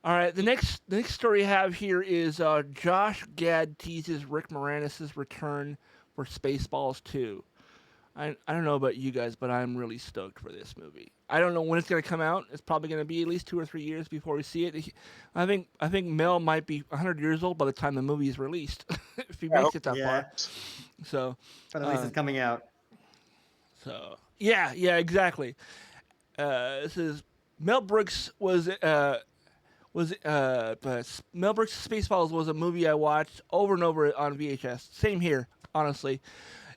right, the next story I have here is Josh Gad teases Rick Moranis' return for Spaceballs 2. I don't know about you guys, but I'm really stoked for this movie. I don't know when it's going to come out. It's probably going to be at least 2 or 3 years before we see it. I think Mel might be 100 years old by the time the movie is released, if he makes it that far. So, but at least it's coming out. So yeah, exactly. This is Mel Brooks Mel Brooks' Spaceballs was a movie I watched over and over on VHS. Same here, honestly.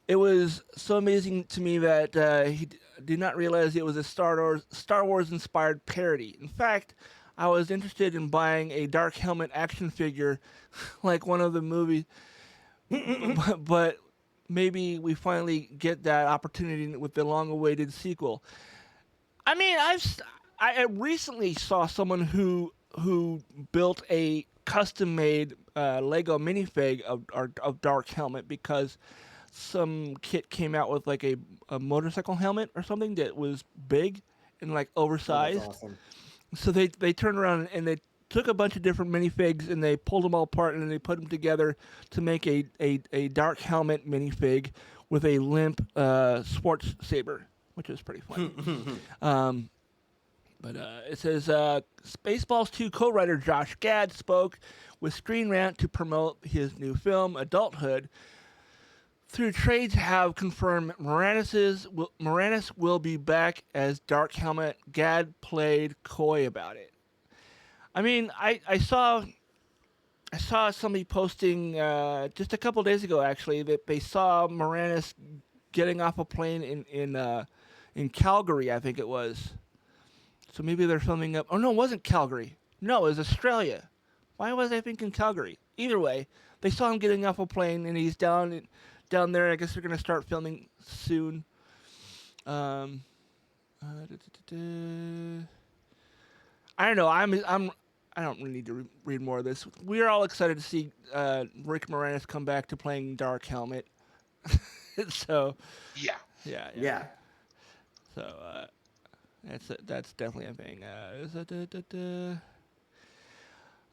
It was so amazing to me that he did not realize it was a Star Wars inspired parody. In fact, I was interested in buying a Dark Helmet action figure like one of the movies, but maybe we finally get that opportunity with the long-awaited sequel. I mean, I recently saw someone who built a custom-made Lego minifig of Dark Helmet because some kit came out with like a motorcycle helmet or something that was big and like oversized. That's awesome. So they turned around and they took a bunch of different minifigs and they pulled them all apart and then they put them together to make a Dark Helmet minifig with a limp sports saber, which is pretty funny. But it says Spaceballs 2 co-writer Josh Gad spoke with Screen Rant to promote his new film, Adulthood. Through trades have confirmed Moranis will be back as Dark Helmet. Gad played coy about it. I mean, I saw somebody posting just a couple days ago actually that they saw Moranis getting off a plane in Calgary, I think it was. So maybe they're filming up. Oh no, it wasn't Calgary. No, it was Australia. Why was I thinking Calgary? Either way, they saw him getting off a plane and he's down down there. I guess they're gonna start filming soon. I don't know. I don't really need to read more of this. We're all excited to see Rick Moranis come back to playing Dark Helmet. So yeah. So that's definitely a thing.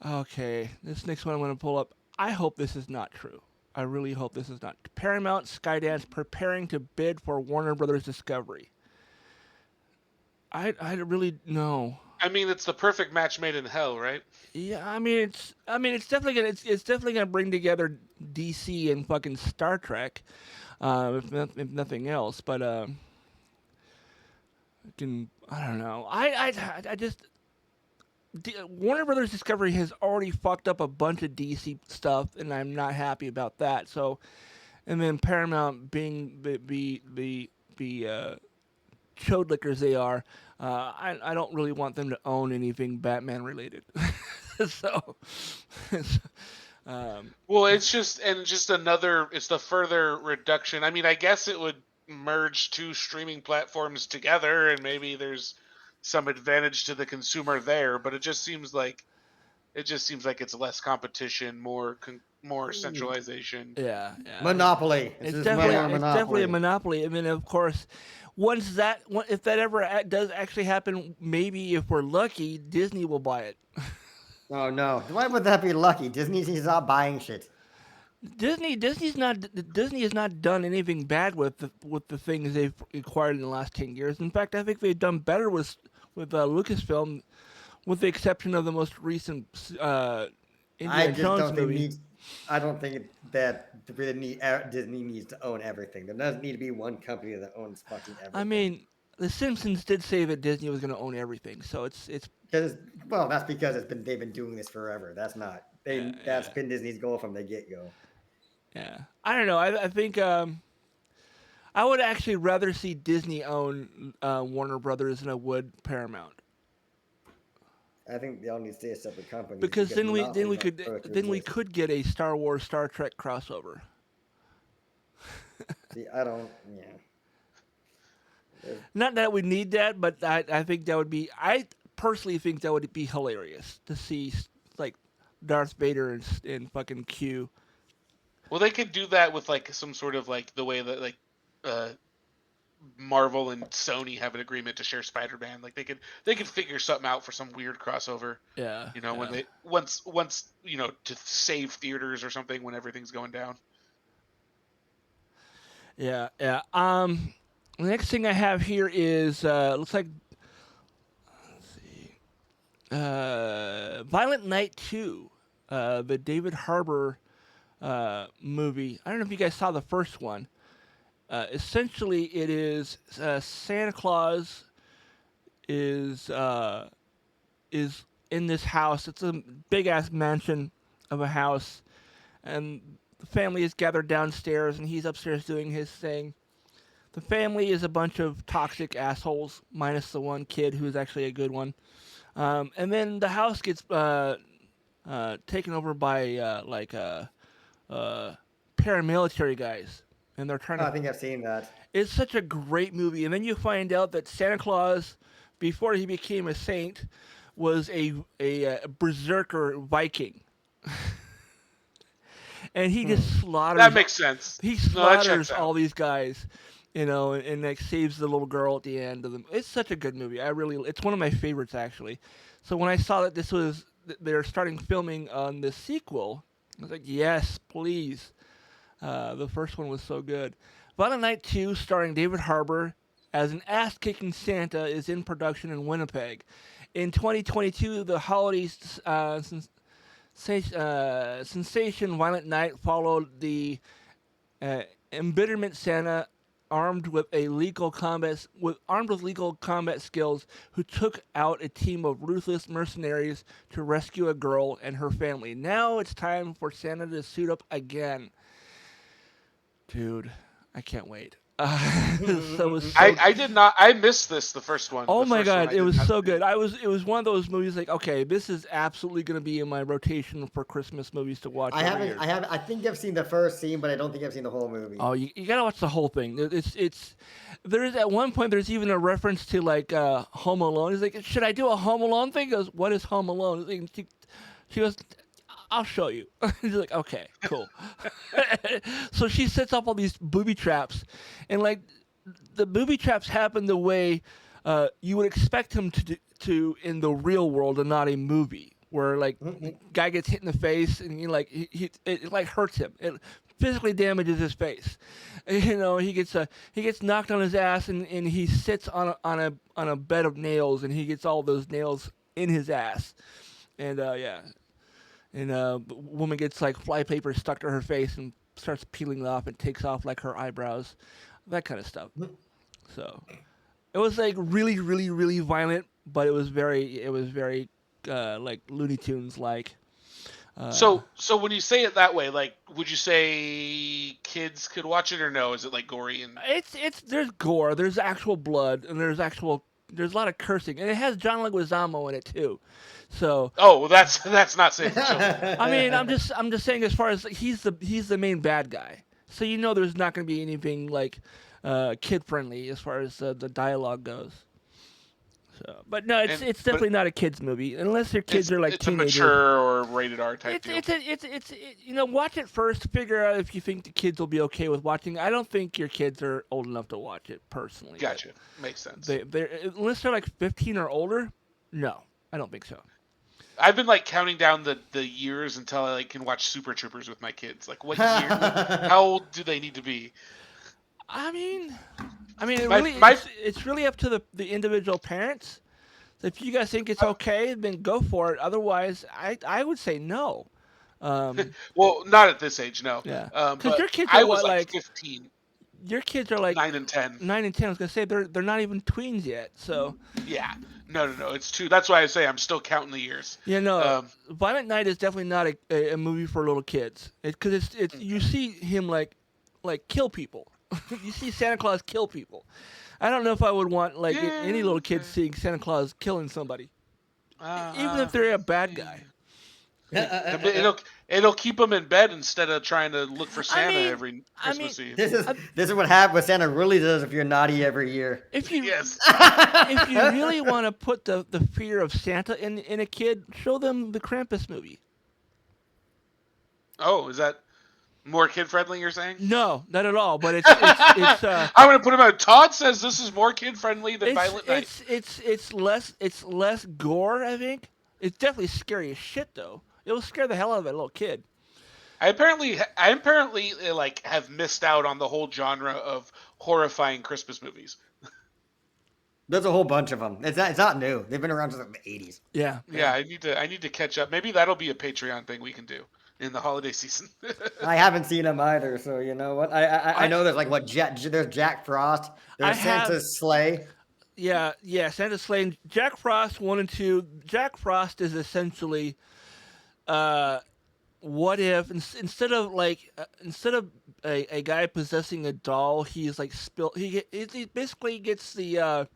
Okay, this next one I'm going to pull up. I hope this is not true. I really hope this is not. Paramount Skydance preparing to bid for Warner Brothers Discovery. I really no. I mean, it's the perfect match made in hell, right? Yeah, it's definitely gonna bring together DC and fucking Star Trek, if nothing else. But I don't know. I just Warner Brothers Discovery has already fucked up a bunch of DC stuff, and I'm not happy about that. So, and then Paramount being the chode lickers they are, I don't really want them to own anything Batman related. So, well, it's the further reduction. I mean, I guess it would merge two streaming platforms together, and maybe there's some advantage to the consumer there, but it just seems like it's less competition, more centralization. Yeah. Monopoly. It's definitely a monopoly. I mean, of course, if that ever does actually happen, maybe if we're lucky, Disney will buy it. Oh no! Why would that be lucky? Disney needs to stop buying shit. Disney has not done anything bad with the things they've acquired in the last 10 years. In fact, I think they've done better with Lucasfilm, with the exception of the most recent Indiana Jones movie. I don't think that Disney needs to own everything. There doesn't need to be one company that owns fucking everything. I mean, The Simpsons did say that Disney was going to own everything, so it's. That's because they've been doing this forever. That's been Disney's goal from the get-go. Yeah, I don't know. I think I would actually rather see Disney own Warner Brothers than I would Paramount. I think they all need to stay a separate company. Because then we could get a Star Wars Star Trek crossover. See, I don't. Yeah. Not that we need that, but I think that would be. I personally think that would be hilarious to see like Darth Vader and fucking Q. Well, they could do that with like some sort of like the way that like Marvel and Sony have an agreement to share Spider-Man. Like they could figure something out for some weird crossover. Yeah. When they once to save theaters or something when everything's going down. Yeah. The next thing I have here is looks like Violent Night 2, the David Harbour movie. I don't know if you guys saw the first one. Essentially, it is Santa Claus is in this house. It's a big ass mansion of a house, and the family is gathered downstairs, and he's upstairs doing his thing. The family is a bunch of toxic assholes, minus the one kid who's actually a good one. And then the house gets taken over by paramilitary guys, and they're trying to. I think I've seen that. It's such a great movie, and then you find out that Santa Claus, before he became a saint, was a berserker Viking. And he just slaughters. That makes sense. He slaughters all these guys, and like saves the little girl at the end of them. It's such a good movie. It's one of my favorites actually. So when I saw that they're starting filming on the sequel, I was like, yes, please. The first one was so good. Violent Night 2, starring David Harbour as an ass-kicking Santa, is in production in Winnipeg. In 2022, the holiday sensation Violent Night followed the embitterment Santa armed with legal combat skills who took out a team of ruthless mercenaries to rescue a girl and her family. Now it's time for Santa to suit up again. Dude, I can't wait. So it was so I did not. I missed the first one. Oh the my first one god, I it did was not so see. good. It was one of those movies like, okay, this is absolutely going to be in my rotation for Christmas movies to watch. every year. I think I've seen the first scene, but I don't think I've seen the whole movie. Oh, you gotta watch the whole thing. There is at one point there's even a reference to like Home Alone. He's like, should I do a Home Alone thing? He goes, what is Home Alone? She goes, I'll show you. He's like, okay, cool. So she sets up all these booby traps, and like the booby traps happen the way you would expect him to in the real world and not a movie, where like guy gets hit in the face and it like hurts him. It physically damages his face. You know, he gets knocked on his ass and he sits on a bed of nails and he gets all those nails in his ass. And woman gets like flypaper stuck to her face and starts peeling it off and takes off like her eyebrows, that kind of stuff. So it was like really, really, really violent, but it was very like Looney Tunes like. So when you say it that way, like, would you say kids could watch it or no? Is it like gory and? It's there's gore, there's actual blood, and there's a lot of cursing, and it has John Leguizamo in it too. So. Oh, well, that's not safe for children. I mean, I'm just saying, as far as he's the main bad guy, so there's not going to be anything like kid friendly as far as the dialogue goes. So, but no, it's definitely not a kids movie unless your kids are like it's teenagers. It's a mature or rated R type deal. It's watch it first, figure out if you think the kids will be okay with watching. I don't think your kids are old enough to watch it personally. Gotcha, makes sense. They're unless they're like 15 or older. No, I don't think so. I've been like counting down the years until I like can watch Super Troopers with my kids. Like, what year? How old do they need to be? I mean, it's really up to the individual parents. If you guys think it's okay, then go for it. Otherwise, I would say no. Well, not at this age, no. Yeah, because your kids are like 15. Your kids are like 9 and 10. 9 and 10. I was gonna say they're not even tweens yet. So. Yeah. No. It's 2. That's why I say I'm still counting the years. Yeah, no. Violent Night is definitely not a movie for little kids. Because it's you see him like kill people. You see Santa Claus kill people. I don't know if I would want any little kid seeing Santa Claus killing somebody, even if they're a bad guy. It'll keep them in bed instead of trying to look for Santa every Christmas Eve. This is what Santa really does if you're naughty every year. If you yes. if you really want to put the fear of Santa in a kid, show them the Krampus movie. Oh, is that more kid friendly? You're saying? No, not at all. But it's I'm gonna put him out. Todd says this is more kid friendly than Violent Night. It's less gore. I think it's definitely scary as shit though. It will scare the hell out of a little kid. I apparently like have missed out on the whole genre of horrifying Christmas movies. There's a whole bunch of them. It's not new. They've been around since the 80s. Yeah. I need to catch up. Maybe that'll be a Patreon thing we can do in the holiday season. I haven't seen them either, so you know what? I know there's like there's Jack Frost. There's Santa's Sleigh. Yeah, Santa's Sleigh. Jack Frost 1 and 2. Jack Frost is essentially, what if instead of a guy possessing a doll, he's like he basically gets the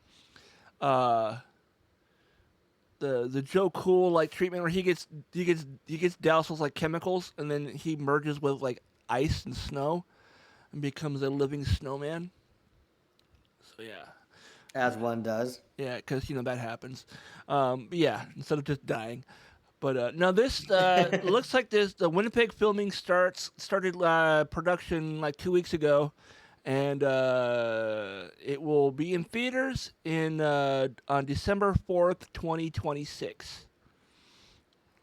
Joe Cool like treatment where he gets doused with like chemicals and then he merges with like ice and snow and becomes a living snowman. So yeah. As one does. Yeah, because that happens. Instead of just dying. But no, this looks like the Winnipeg filming started production like 2 weeks ago, and it will be in theaters on December 4th, 2026.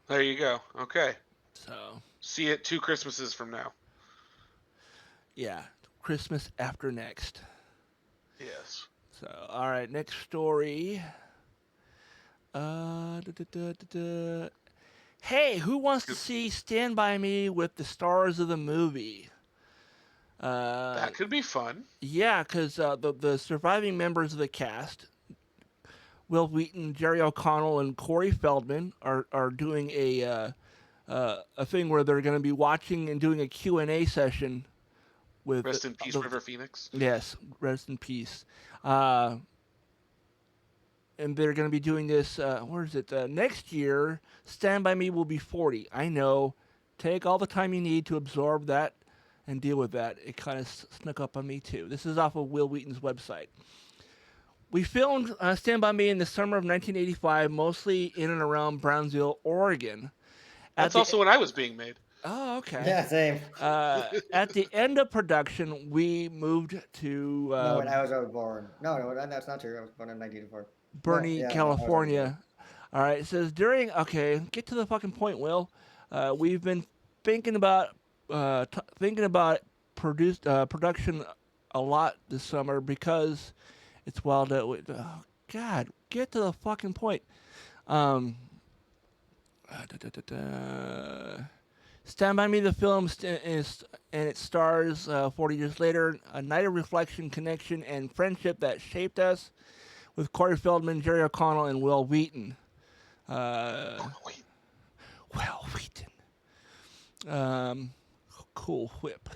There you go. Okay. So see it 2 Christmases from now. Yeah, Christmas after next. Yes. So all right, next story. Hey, who wants to see Stand By Me with the stars of the movie? That could be fun. Yeah, because the surviving members of the cast, Will Wheaton, Jerry O'Connell, and Corey Feldman, are doing a thing where they're going to be watching and doing a Q&A session with Rest in peace, River Phoenix. Yes, rest in peace. And they're going to be doing this, where is it? Next year, Stand By Me will be 40. I know. Take all the time you need to absorb that and deal with that. It kind of snuck up on me, too. This is off of Will Wheaton's website. We filmed Stand By Me in the summer of 1985, mostly in and around Brownsville, Oregon. That's also when I was being made. Oh, okay. Yeah, same. At the end of production, we moved to No, when I was born. No, that's not true. I was born in 1984. Bernie, No, yeah, California. All right, it says get to the fucking point, Will. We've been thinking about production a lot this summer because it's wild that God, get to the fucking point. Stand By Me, the film, and it stars 40 years later, a night of reflection, connection, and friendship that shaped us, with Corey Feldman, Jerry O'Connell, and Will Wheaton. Will Wheaton. Cool whip.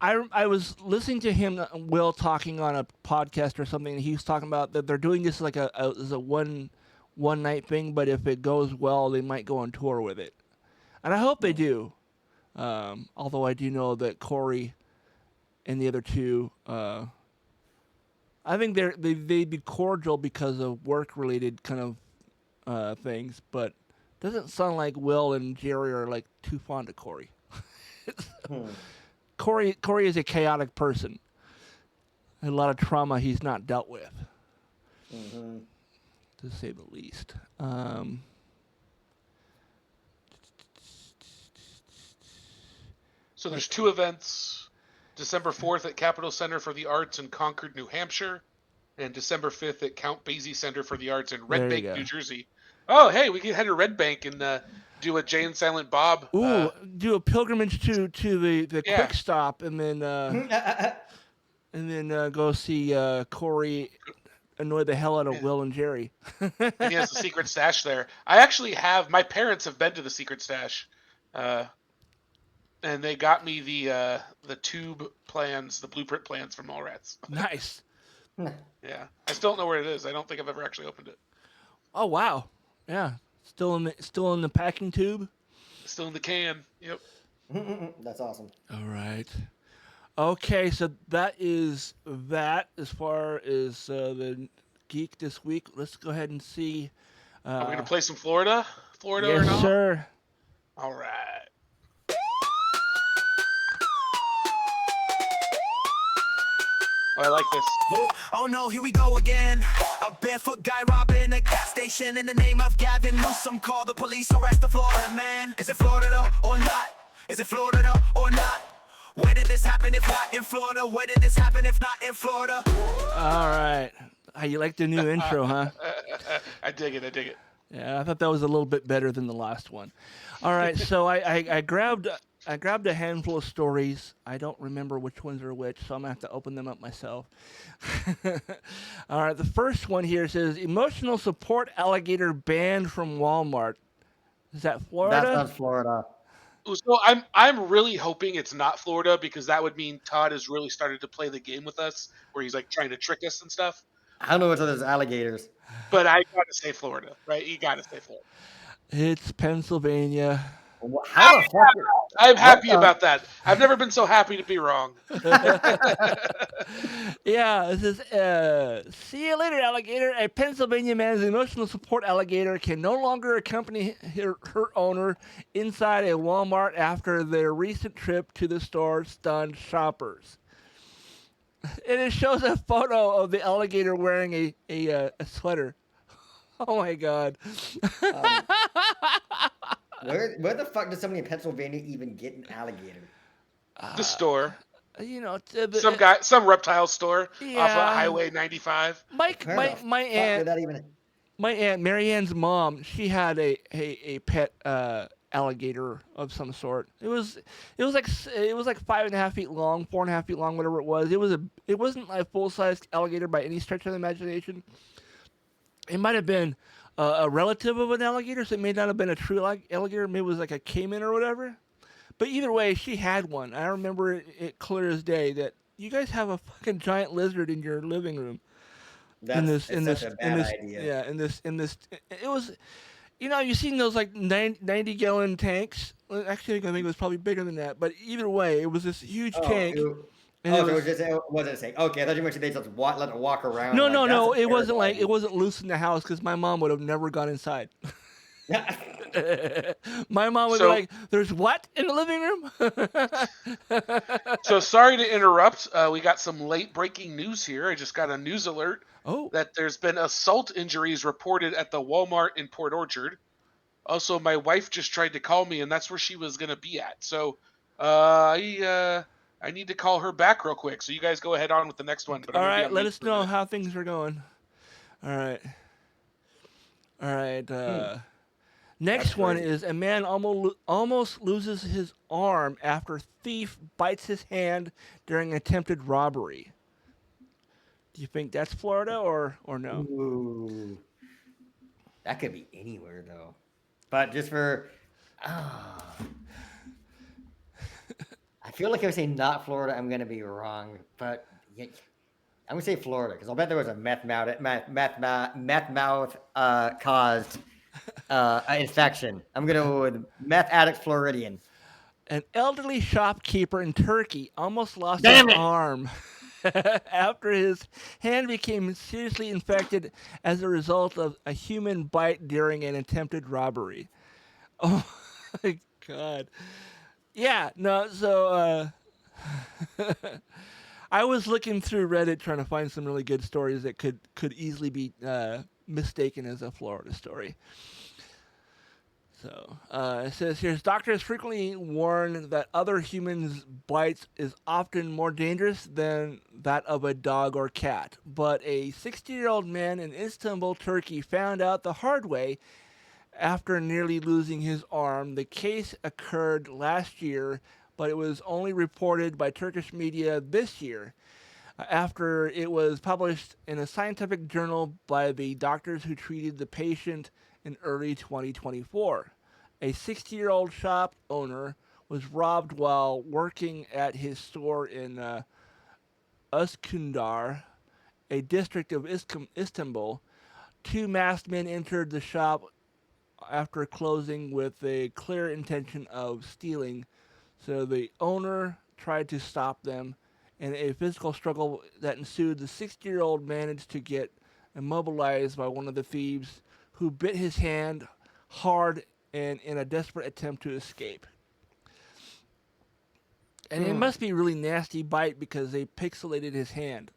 I was listening to him, Will, talking on a podcast or something, and he was talking about that they're doing this like as a one night thing, but if it goes well, they might go on tour with it. And I hope they do. Although I do know that Corey and the other two, I think they'd be cordial because of work-related kind of things, but it doesn't sound like Will and Jerry are like too fond of Corey. Corey is a chaotic person. A lot of trauma he's not dealt with, to say the least. So there's two events. December 4th at Capitol Center for the Arts in Concord, New Hampshire, and December 5th at Count Basie Center for the Arts in Red Bank, New Jersey. Oh, hey, we can head to Red Bank and do a Jay and Silent Bob. Do a pilgrimage to the Quick Stop, and then go see Corey annoy the hell out of Will and Jerry. And he has the secret stash there. I actually have. My parents have been to the secret stash. And they got me the tube plans, the blueprint plans from Mallrats. Nice. Yeah, I still don't know where it is. I don't think I've ever actually opened it. Oh wow, yeah, still in the packing tube. Still in the can. Yep. That's awesome. All right. Okay, so that is that as far as the Geek this week. Let's go ahead and see. Are we gonna play some Floriduh? Floriduh yes, or not? Sir. All right. Oh, I like this. Oh no, here we go again. A barefoot guy robbing a gas station in the name of Gavin Newsom. Call the police, arrest the Florida man. Is it Florida or not? Is it Florida or not? Where did this happen if not in Florida? Where did this happen if not in Florida? All right. How you like the new intro, huh? I dig it. Yeah, I thought that was a little bit better than the last one. All right, so I grabbed a handful of stories. I don't remember which ones are which, so I'm going to have to open them up myself. All right, the first one here says, emotional support alligator banned from Walmart. Is that Florida? That's not Florida. So I'm really hoping it's not Florida, because that would mean Todd has really started to play the game with us, where he's like trying to trick us and stuff. I don't know what's those alligators. But I gotta say Florida, right? You gotta say Florida. It's Pennsylvania. How the fuck? I'm happy about that. I've never been so happy to be wrong. Yeah, it says, see you later, alligator. A Pennsylvania man's emotional support alligator can no longer accompany her owner inside a Walmart after their recent trip to the store stunned shoppers. And it shows a photo of the alligator wearing a sweater. Oh my God. Where the fuck does somebody in Pennsylvania even get an alligator? The store. You know, some reptile store off of Highway 95. My aunt Marianne's mom, she had a pet alligator of some sort. It was like 5.5 feet long, 4.5 feet long, whatever it was. It wasn't a full-sized alligator by any stretch of the imagination. It might have been a relative of an alligator, so it may not have been a true alligator. Maybe it was like a caiman or whatever. But either way, she had one. I remember it clear as day that you guys have a fucking giant lizard in your living room. It's such a bad idea. Yeah, in this, it was, you've seen those like 90-gallon tanks. Well, actually, I think it was probably bigger than that. But either way, it was this huge tank. It wasn't safe. Okay, I thought you mentioned they just let it walk around. No. It wasn't like it wasn't loose in the house because my mom would have never gone inside. My mom was like, "There's what in the living room?" So sorry to interrupt. We got some late breaking news here. I just got a news alert that there's been assault injuries reported at the Walmart in Port Orchard. Also, my wife just tried to call me, and that's where she was going to be at. So I need to call her back real quick. So you guys go ahead on with the next one. All right, let us know how things are going. All right. Next one is a man almost loses his arm after thief bites his hand during attempted robbery. Do you think that's Florida or no? Ooh. That could be anywhere though. But just for I feel like if I say not Florida, I'm gonna be wrong. But I'm gonna say Florida because I'll bet there was a meth mouth caused infection. I'm gonna go with meth addict Floridian. An elderly shopkeeper in Turkey almost lost his arm after his hand became seriously infected as a result of a human bite during an attempted robbery. Oh my God. Yeah, no, so I was looking through Reddit trying to find some really good stories that could easily be mistaken as a Florida story. So it says here, doctors frequently warn that other humans' bites is often more dangerous than that of a dog or cat. But a 60-year-old man in Istanbul, Turkey, found out the hard way after nearly losing his arm. The case occurred last year, but it was only reported by Turkish media this year after it was published in a scientific journal by the doctors who treated the patient in early 2024. A 60-year-old shop owner was robbed while working at his store in Üsküdar, a district of Istanbul. Two masked men entered the shop after closing with a clear intention of stealing, so the owner tried to stop them. In a physical struggle that ensued, the 60-year-old managed to get immobilized by one of the thieves, who bit his hand hard and in a desperate attempt to escape. And it must be a really nasty bite because they pixelated his hand.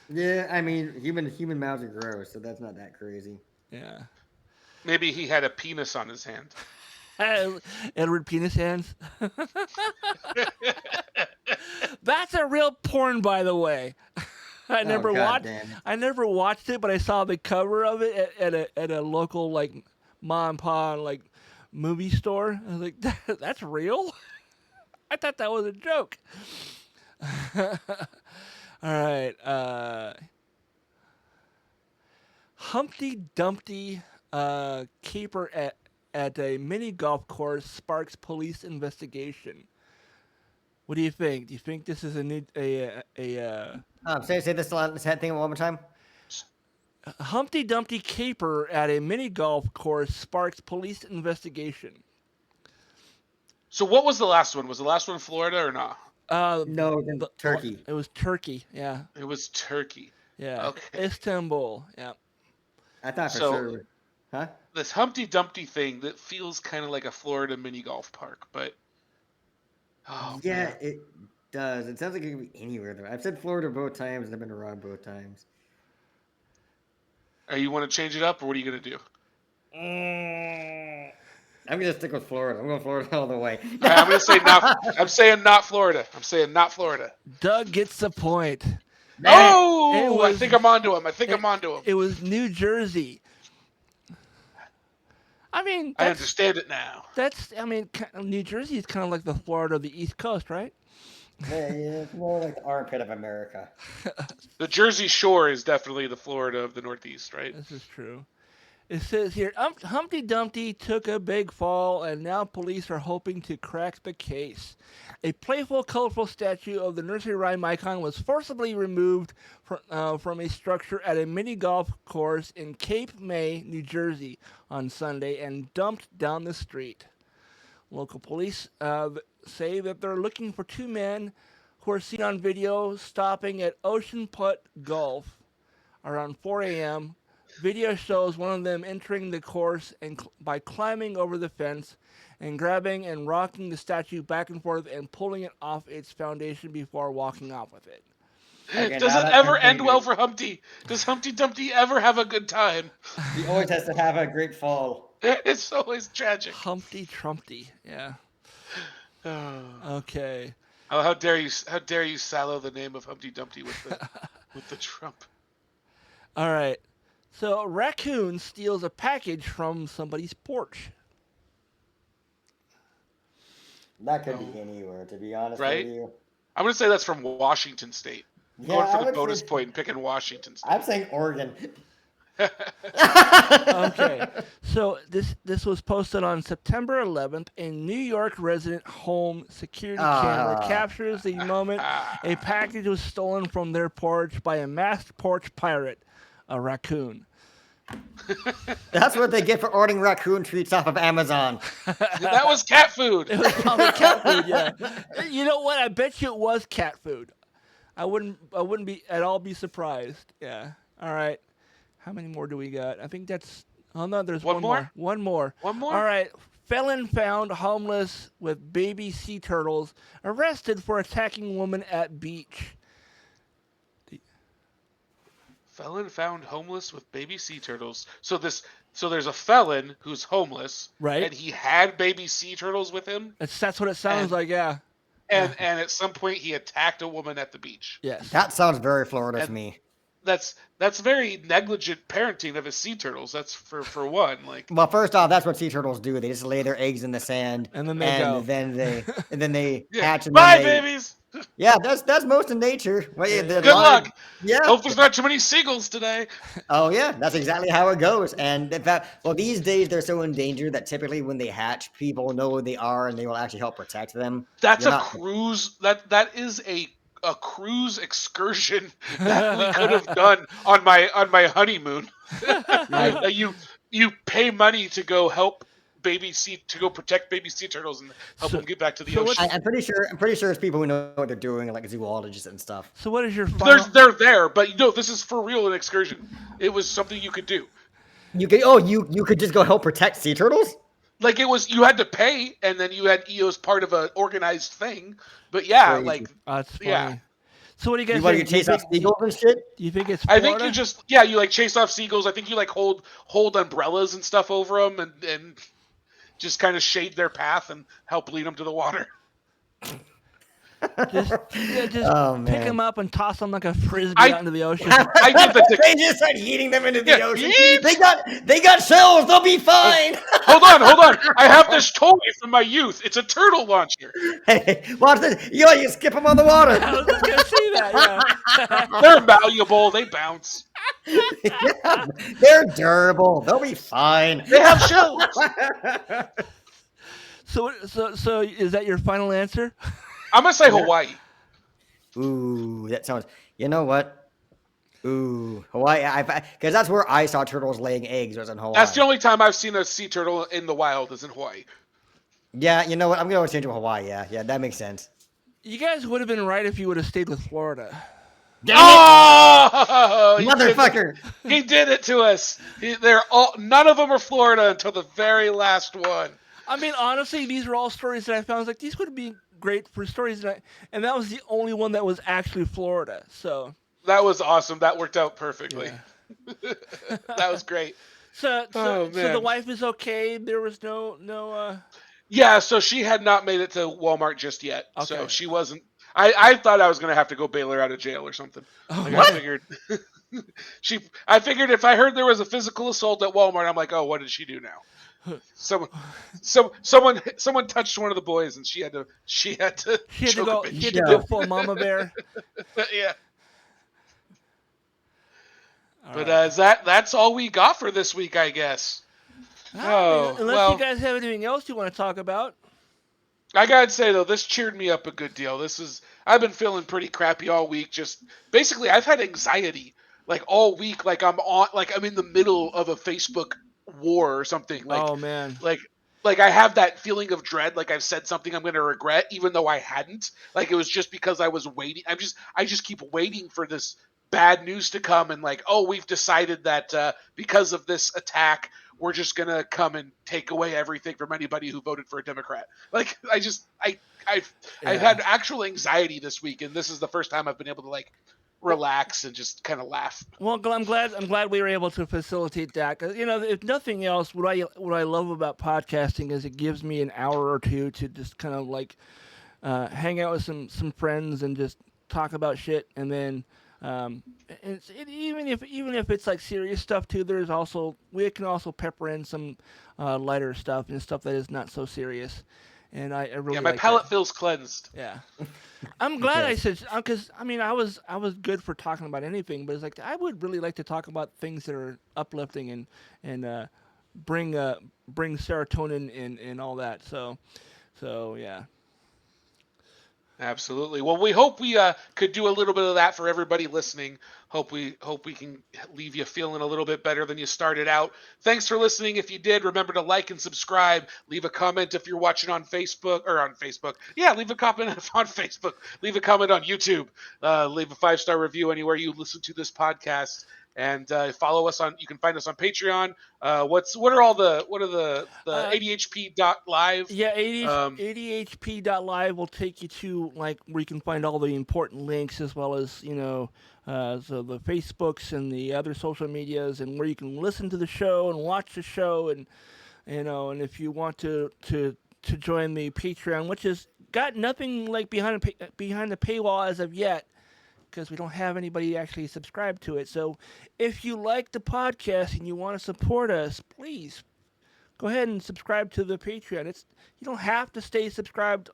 Yeah, I mean, human mouths are gross, so that's not that crazy. Yeah. Maybe he had a penis on his hand. Edward Penis Hands. That's a real porn, by the way. I never watched it, but I saw the cover of it at a local like mom and pop like movie store. I was like, that's real? I thought that was a joke. All right. Humpty Dumpty caper at a mini golf course sparks police investigation. What do you think? Do you think this is say this thing one more time. Humpty Dumpty caper at a mini golf course sparks police investigation. So what was the last one? Was the last one Florida or not? No, Turkey. It was Turkey. Yeah. It was Turkey. Yeah. Okay. Istanbul. Yeah. I thought for sure. Huh? This Humpty Dumpty thing that feels kind of like a Florida mini golf park, but man. It does. It sounds like it could be anywhere though. I've said Florida both times and I've been wrong both times. You want to change it up, or what are you gonna do? I'm gonna stick with Florida. I'm going Florida all the way. Right, I'm gonna say not. I'm saying not Florida. Doug gets the point. Oh, I think I'm onto him. It was New Jersey. I mean, I understand it now. New Jersey is kind of like the Florida of the East Coast, right? Yeah, it's more like the armpit of America. The Jersey Shore is definitely the Florida of the Northeast, right? This is true. It says here, Humpty Dumpty took a big fall, and now police are hoping to crack the case. A playful, colorful statue of the nursery rhyme icon was forcibly removed from a structure at a mini golf course in Cape May, New Jersey, on Sunday, and dumped down the street. Local police say that they're looking for 2 men who are seen on video stopping at Ocean Putt Golf around 4 a.m. Video shows one of them entering the course and by climbing over the fence and grabbing and rocking the statue back and forth and pulling it off its foundation before walking off with it. Okay, Does it ever end well for Humpty? Does Humpty Dumpty ever have a good time? He always has to have a great fall. It's always tragic. Humpty Trumpty, yeah. Okay. Oh, how dare you sallow the name of Humpty Dumpty with the Trump. All right. So a raccoon steals a package from somebody's porch. That could be anywhere, to be honest Right? with you. I'm going to say that's from Washington State. Yeah, Going for I the would bonus say- point and picking Washington State. I'm saying Oregon. Okay. So this was posted on September 11th. A New York resident home security camera captures the moment a package was stolen from their porch by a masked porch pirate, a raccoon. That's what they get for ordering raccoon treats off of Amazon. That was cat food. It was probably cat food, yeah. You know what? I bet you it was cat food. I wouldn't be at all be surprised. Yeah. All right. How many more do we got? I think that's. Oh no, there's one more. One more. One more? All right. Felon found homeless with baby sea turtles arrested for attacking woman at beach. Felon found homeless with baby sea turtles. So there's a felon who's homeless, Right. And he had baby sea turtles with him, That's what it sounds like. Yeah. and at some point he attacked a woman at the beach. Yes. That sounds very Florida to me. That's very negligent parenting of his sea turtles. That's for one. Like, Well, first off, that's what sea turtles do. They just lay their eggs in the sand, And then they go. then they yeah. hatch. And Bye, then babies. Yeah, that's most of nature. Well, yeah, Good luck. Yeah. Hope there's not too many seagulls today. Oh yeah, that's exactly how it goes. And in fact, well, these days they're so endangered that typically when they hatch, people know who they are and they will actually help protect them. That's You're a not- cruise. That is a cruise excursion that we could have done on my honeymoon. You pay money to go help protect baby sea turtles and help them get back to the ocean. I'm pretty sure it's people who know what they're doing, like zoologists and stuff. So what is your final? They're there, but this is for real an excursion. It was something you could do. You could just go help protect sea turtles? Like you had to pay, and then it was part of an organized thing. But yeah, Crazy. like That's funny. yeah. So what do you guys You want to think? chase off seagulls and shit? Do you think it's I Florida? think you like chase off seagulls. I think you like hold umbrellas and stuff over them and just kind of shade their path and help lead them to the water. Just Oh, pick man. them up and toss them like a frisbee out into the ocean. I did the They just start eating them into the Yeah, ocean. yeet. They got shells. They'll be fine. Hold on. I have this toy from my youth. It's a turtle launcher. Hey, watch this. You skip them on the water. I was just gonna say that. Yeah. They're malleable. They bounce. Yeah, they're durable. They'll be fine. They have shells. So is that your final answer? I'm gonna say Hawaii. Ooh, that sounds. You know what? Ooh, Hawaii. Because that's where I saw turtles laying eggs. Was in Hawaii. That's the only time I've seen a sea turtle in the wild is in Hawaii. Yeah, you know what? I'm gonna change to Hawaii. Yeah, that makes sense. You guys would have been right if you would have stayed with Florida. Oh, Motherfucker! He did it to us. None of them are Florida until the very last one. I mean, honestly, these are all stories that I found. I was like, these would be great for stories, and that was the only one that was actually Florida. So That was awesome. That worked out perfectly. Yeah. That was great. So Oh, the man. wife is okay. There was no. Yeah, so she had not made it to Walmart just yet. So Okay. she wasn't. I thought I was gonna have to go bail her out of jail or something. Like, What? I figured. I figured if I heard there was a physical assault at Walmart, I'm like, oh, what did she do now? Someone touched one of the boys, and she had to. She had to choke go. a She had bitch. to go full mama bear. Yeah. But that's all we got for this week, I guess. Unless you guys have anything else you want to talk about. I gotta say though, this cheered me up a good deal. I've been feeling pretty crappy all week. Just basically, I've had anxiety like all week. Like I'm in the middle of a Facebook war or something. Like, oh man. Like I have that feeling of dread. Like I've said something I'm going to regret, even though I hadn't. Like it was just because I was waiting. I just keep waiting for this bad news to come, and like, oh, we've decided that because of this attack, we're just gonna come and take away everything from anybody who voted for a Democrat. Like I've had actual anxiety this week, and this is the first time I've been able to like relax and just kind of laugh. Well, I'm glad we were able to facilitate that. 'Cause, if nothing else, what I love about podcasting is it gives me an hour or two to just kind of like hang out with some friends and just talk about shit, and then. Even if it's like serious stuff too, we can also pepper in some lighter stuff and stuff that is not so serious, and I really my like palate that. feels cleansed. Yeah, I'm glad I said, because I mean I was good for talking about anything, but it's like I would really like to talk about things that are uplifting and bring serotonin and all that. So yeah. Absolutely. Well, we hope we could do a little bit of that for everybody listening. Hope we can leave you feeling a little bit better than you started out. Thanks for listening. If you did, remember to like and subscribe. Leave a comment if you're watching on Facebook. Yeah, leave a comment on Facebook. Leave a comment on YouTube. Leave a 5-star review anywhere you listen to this podcast. And follow us on. You can find us on Patreon. What are the ADHP.live? Yeah, ADHP.live will take you to like where you can find all the important links, as well as so the Facebooks and the other social medias, and where you can listen to the show and watch the show, and and if you want to join the Patreon, which has got nothing like behind the paywall as of yet, because we don't have anybody actually subscribed to it. So if you like the podcast and you want to support us, please go ahead and subscribe to the Patreon. You don't have to stay subscribed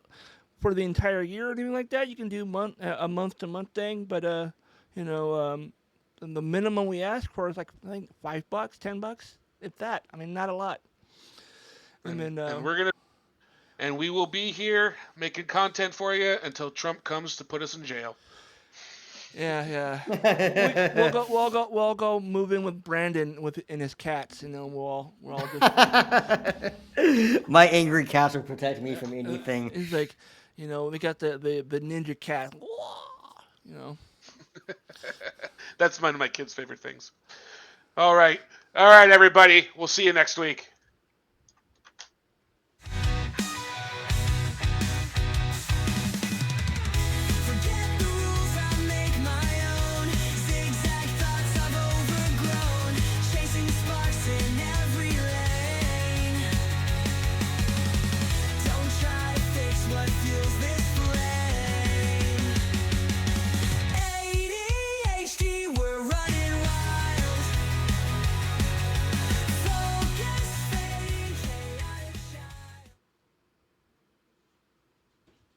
for the entire year or anything like that. You can do a month-to-month thing, but the minimum we ask for is like I think $5, $10, if that. I mean, not a lot. And then and we will be here making content for you until Trump comes to put us in jail. Yeah. We'll all go move in with Brandon and his cats, and then we're all just. My angry cats will protect me from anything. He's like, we got the ninja cat. That's one of my kids' favorite things. All right, everybody. We'll see you next week.